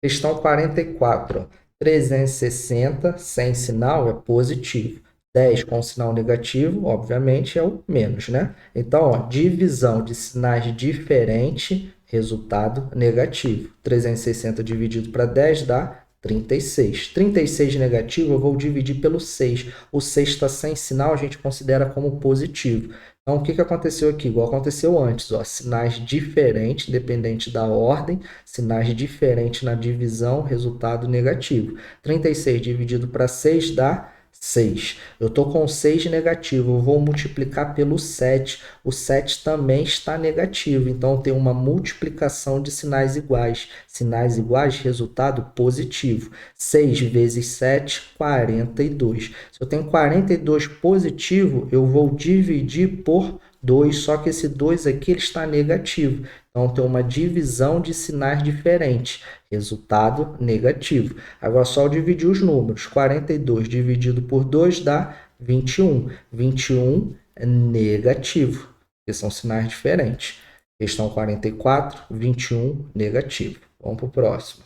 Questão 44. 360 sem sinal é positivo. 10 com sinal negativo, obviamente, é o menos, né? Então, ó, divisão de sinais diferentes, resultado negativo. 360 dividido para 10 dá 36. 36 negativo, eu vou dividir pelo 6. O 6 está sem sinal, a gente considera como positivo. Então, o que aconteceu aqui? Igual aconteceu antes, ó, sinais diferentes, independente da ordem, sinais diferentes na divisão, resultado negativo. 36 dividido para 6 dá 6. Eu estou com 6 negativo, eu vou multiplicar pelo 7. O 7 também está negativo, então tem uma multiplicação de sinais iguais. Sinais iguais, resultado positivo. 6 vezes 7, 42. Se eu tenho 42 positivo, eu vou dividir por 2, só que esse 2 aqui ele está negativo. Então, tem uma divisão de sinais diferentes. Resultado negativo. Agora, só eu dividir os números. 42 dividido por 2 dá 21. 21 é negativo, porque são sinais diferentes. Questão 44, 21, negativo. Vamos para o próximo.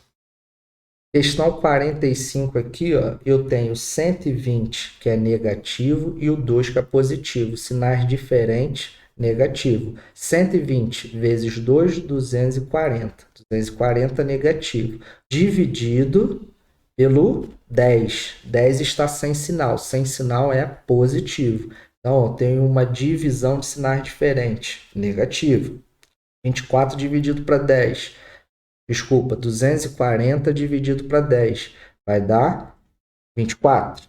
Questão 45 aqui, ó, eu tenho 120 que é negativo e o 2 que é positivo. Sinais diferentes, negativo. 120 vezes 2, 240. 240 negativo. Dividido pelo 10. 10 está sem sinal. Sem sinal é positivo. Então, ó, tenho uma divisão de sinais diferentes. Negativo. 24 dividido para 10. Desculpa, 240 dividido para 10 vai dar 24.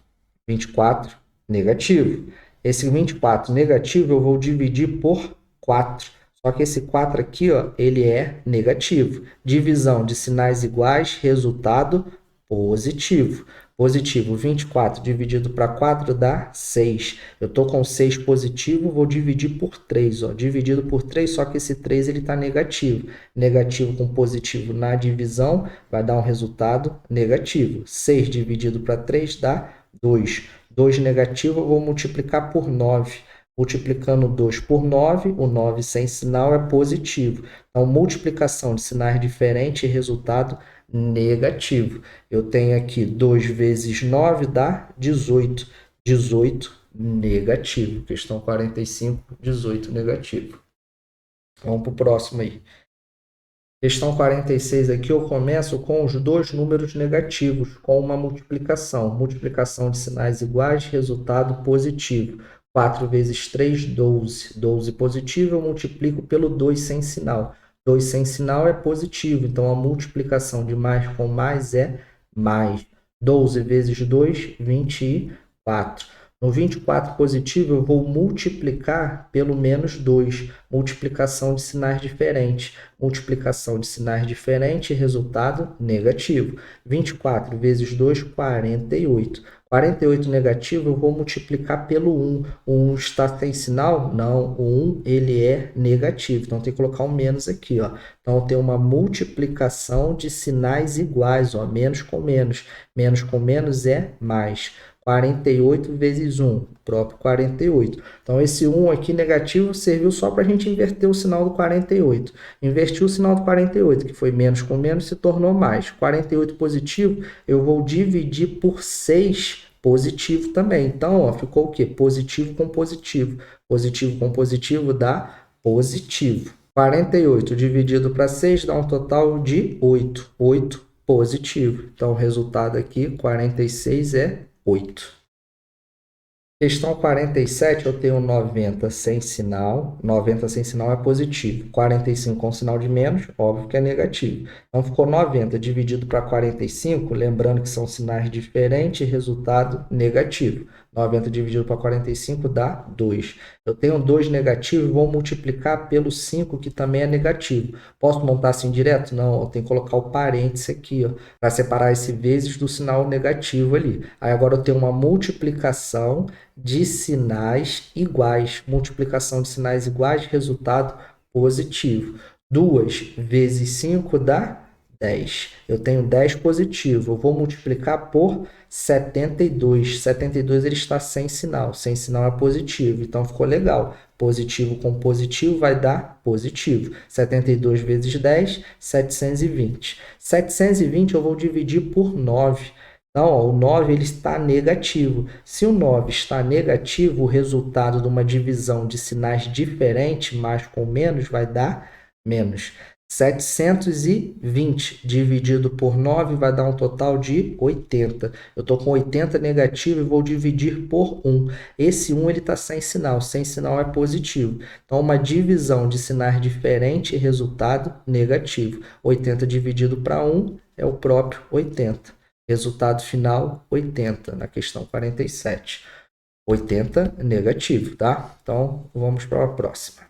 24 negativo. Esse 24 negativo eu vou dividir por 4. Só que esse 4 aqui, ó, ele é negativo. Divisão de sinais iguais, resultado positivo. Positivo, 24 dividido para 4 dá 6. Eu estou com 6 positivo, vou dividir por 3. Ó. Dividido por 3, só que esse 3 está negativo. Negativo com positivo na divisão vai dar um resultado negativo. 6 dividido para 3 dá 2. 2 negativo eu vou multiplicar por 9. Multiplicando 2 por 9, o 9 sem sinal é positivo. Então, multiplicação de sinais diferentes, resultado negativo. Eu tenho aqui 2 vezes 9 dá 18. 18 negativo. Questão 45, 18 negativo. Vamos para o próximo aí. Questão 46 aqui, eu começo com os dois números negativos, com uma multiplicação. Multiplicação de sinais iguais, resultado positivo. 4 vezes 3, 12. 12 positivo, eu multiplico pelo 2 sem sinal. 2 sem sinal é positivo, então a multiplicação de mais com mais é mais. 12 vezes 2, 24. No 24 positivo, eu vou multiplicar pelo menos 2. Multiplicação de sinais diferentes. Multiplicação de sinais diferentes, resultado negativo. 24 vezes 2, 48. 48 negativo, eu vou multiplicar pelo 1. O 1 está sem sinal? Não, o 1 ele é negativo. Então, tem que colocar um menos aqui. Ó. Então, tem uma multiplicação de sinais iguais. Ó. Menos com menos. Menos com menos é mais. 48 vezes 1, próprio 48. Então, esse 1 aqui negativo serviu só para a gente inverter o sinal do 48. Invertiu o sinal do 48, que foi menos com menos, se tornou mais. 48 positivo, eu vou dividir por 6 positivo também. Então, ó, ficou o quê? Positivo com positivo. Positivo com positivo dá positivo. 48 dividido para 6 dá um total de 8. 8 positivo. Então, o resultado aqui, 46 é 8. Questão 47, eu tenho 90 sem sinal. 90 sem sinal é positivo. 45 com sinal de menos, óbvio que é negativo. Então, ficou 90 dividido para 45, lembrando que são sinais diferentes, resultado negativo. 90 dividido para 45 dá 2. Eu tenho 2 negativo e vou multiplicar pelo 5, que também é negativo. Posso montar assim direto? Não, eu tenho que colocar o parêntese aqui, para separar esse vezes do sinal negativo ali. Aí agora eu tenho uma multiplicação de sinais iguais. Multiplicação de sinais iguais, resultado positivo. 2 vezes 5 dá 10. Eu tenho 10 positivo. Eu vou multiplicar por 72. 72 ele está sem sinal. Sem sinal é positivo. Então ficou legal. Positivo com positivo vai dar positivo. 72 vezes 10, 720. 720 eu vou dividir por 9. Então, ó, o 9 ele está negativo. Se o 9 está negativo, o resultado de uma divisão de sinais diferentes, mais com menos, vai dar menos. 720 dividido por 9 vai dar um total de 80. Eu estou com 80 negativo e vou dividir por 1. Esse 1 está sem sinal é positivo. Então, uma divisão de sinais diferentes, resultado negativo. 80 dividido para 1 é o próprio 80. Resultado final, 80, na questão 47. 80 negativo, tá? Então, vamos para a próxima.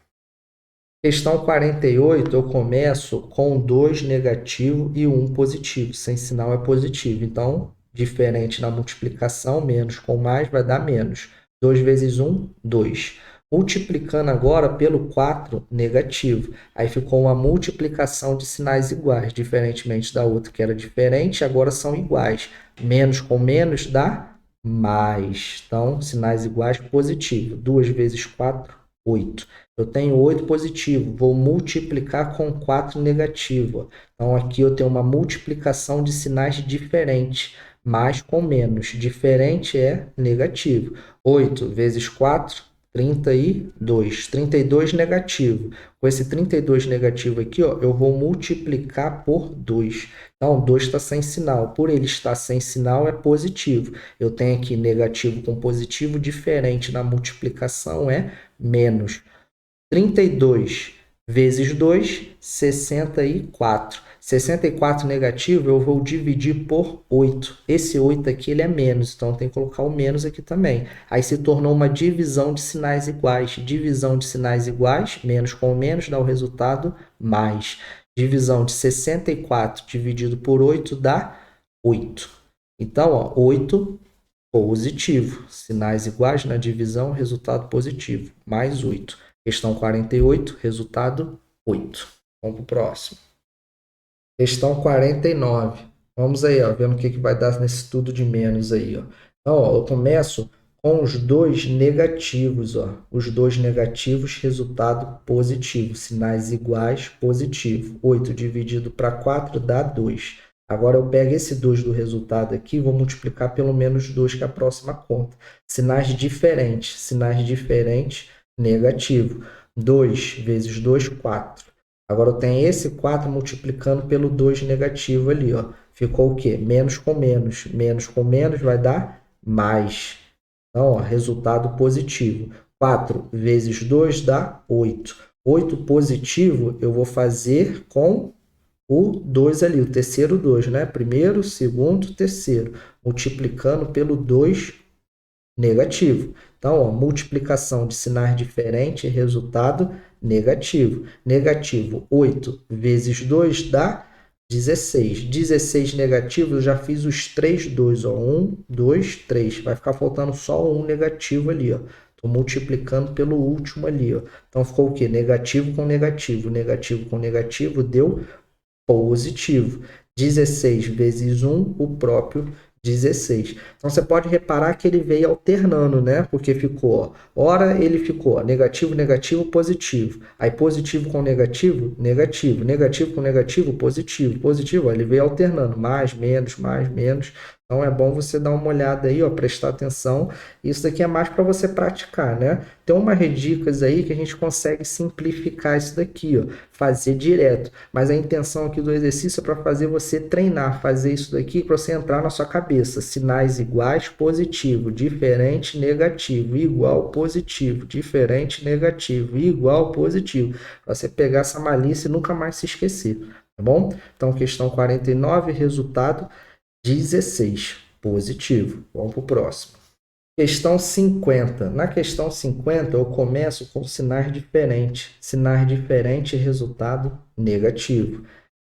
Questão 48, eu começo com 2 negativo e 1 positivo. Sem sinal é positivo. Então, diferente na multiplicação, menos com mais vai dar menos. 2 vezes 1, 2. Multiplicando agora pelo 4 negativo. Aí ficou uma multiplicação de sinais iguais, diferentemente da outra que era diferente, agora são iguais. Menos com menos dá mais. Então, sinais iguais positivo. 2 vezes 4, 8. Eu tenho 8 positivo, vou multiplicar com 4 negativo. Então, aqui eu tenho uma multiplicação de sinais diferentes, mais com menos. Diferente é negativo. 8 vezes 4, 32. 32 negativo. Com esse 32 negativo aqui, ó, eu vou multiplicar por 2. Então, 2 está sem sinal. Por ele estar sem sinal, é positivo. Eu tenho aqui negativo com positivo, diferente na multiplicação é menos. 32 vezes 2, 64. 64 negativo eu vou dividir por 8. Esse 8 aqui ele é menos, então tem que colocar o menos aqui também. Aí se tornou uma divisão de sinais iguais. Divisão de sinais iguais, menos com menos dá o resultado mais. Divisão de 64 dividido por 8 dá 8. Então, ó, 8 positivo. Sinais iguais na divisão, resultado positivo. Mais 8. Questão 48, resultado 8. Vamos para o próximo. Questão 49. Vamos aí, ó, vendo o que vai dar nesse tudo de menos aí. Ó. Então, ó, eu começo com os dois negativos. Ó. Os dois negativos, resultado positivo. Sinais iguais, positivo. 8 dividido para 4 dá 2. Agora eu pego esse 2 do resultado aqui e vou multiplicar pelo menos 2, que é a próxima conta. Sinais diferentes, negativo. 2 vezes 2, 4. Agora eu tenho esse 4 multiplicando pelo 2 negativo ali, ó. Ficou o quê? Menos com menos. Menos com menos vai dar mais. Então, ó, resultado positivo. 4 vezes 2 dá 8. 8 positivo eu vou fazer com o 2 ali, o terceiro 2, né? Primeiro, segundo, terceiro. Multiplicando pelo 2 negativo. Então, ó, multiplicação de sinais diferentes, resultado negativo. Negativo, 8 vezes 2 dá 16. 16 negativo, eu já fiz os 3 2. Ó. 1, 2, 3. Vai ficar faltando só um negativo ali. Estou multiplicando pelo último ali. Ó. Então, ficou o quê? Negativo com negativo. Negativo com negativo deu positivo. 16 vezes 1, o próprio 16. Então, você pode reparar que ele veio alternando, né? Porque ficou, ó, ora ele ficou ó, negativo, negativo, positivo. Aí positivo com negativo, negativo. Negativo com negativo, positivo. Positivo, ó, ele veio alternando, mais, menos, mais, menos. Então, é bom você dar uma olhada aí, ó, prestar atenção. Isso daqui é mais para você praticar, né? Tem umas dicas aí que a gente consegue simplificar isso daqui, ó, fazer direto. Mas a intenção aqui do exercício é para fazer você treinar, fazer isso daqui para você entrar na sua cabeça. Sinais iguais, positivo, diferente, negativo, igual, positivo, diferente, negativo, igual, positivo. Para você pegar essa malícia e nunca mais se esquecer, tá bom? Então, questão 49, resultado 16, positivo. Vamos para o próximo. Questão 50. Na questão 50, eu começo com sinais diferentes. Sinais diferentes, resultado negativo.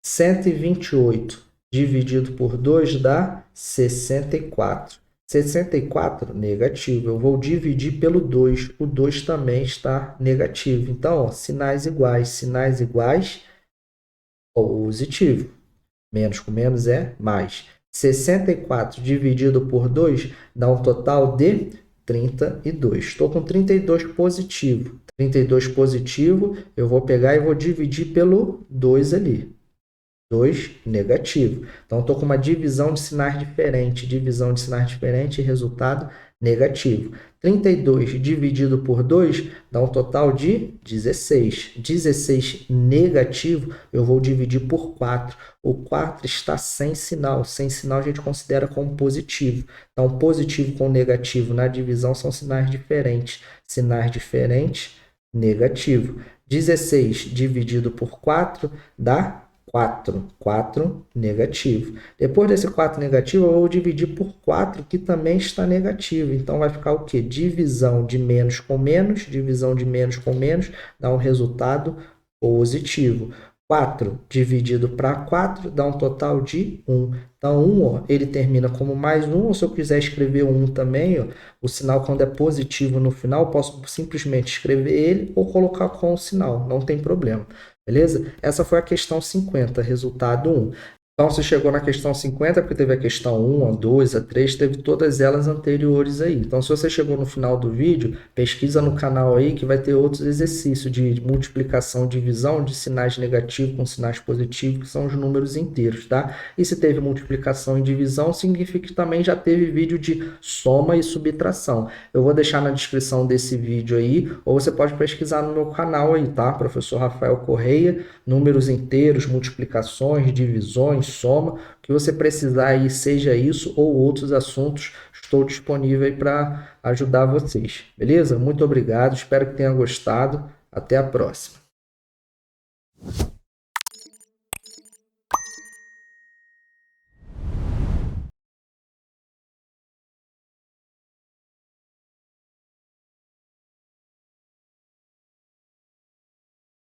128 dividido por 2 dá 64. 64, negativo. Eu vou dividir pelo 2. O 2 também está negativo. Então, ó, sinais iguais, positivo. Menos com menos é mais. 64 dividido por 2 dá um total de 32. Estou com 32 positivo. 32 positivo, eu vou pegar e vou dividir pelo 2 ali. 2 negativo. Então, estou com uma divisão de sinais diferente. Divisão de sinais diferente, resultado negativo. 32 dividido por 2 dá um total de 16. 16 negativo, eu vou dividir por 4. O 4 está sem sinal. Sem sinal a gente considera como positivo. Então, positivo com negativo na divisão são sinais diferentes. Sinais diferentes, negativo. 16 dividido por 4 dá 4. 4 negativo. Depois desse 4 negativo, eu vou dividir por 4, que também está negativo. Então, vai ficar o quê? Divisão de menos com menos. Divisão de menos com menos dá um resultado positivo. 4 dividido para 4 dá um total de 1. Então, 1, ó, ele termina como mais 1. Ou se eu quiser escrever 1 também, ó, o sinal quando é positivo no final, eu posso simplesmente escrever ele ou colocar com o sinal. Não tem problema. Beleza? Essa foi a questão 50, resultado 1. Então, você chegou na questão 50, porque teve a questão 1, a 2, a 3, teve todas elas anteriores aí. Então, se você chegou no final do vídeo, pesquisa no canal aí que vai ter outros exercícios de multiplicação e divisão de sinais negativos com sinais positivos, que são os números inteiros, tá? E se teve multiplicação e divisão, significa que também já teve vídeo de soma e subtração. Eu vou deixar na descrição desse vídeo aí, ou você pode pesquisar no meu canal aí, tá? Professor Rafael Correia, números inteiros, multiplicações, divisões, soma, o que você precisar aí, seja isso ou outros assuntos, estou disponível aí para ajudar vocês, beleza? Muito obrigado, espero que tenha gostado, até a próxima.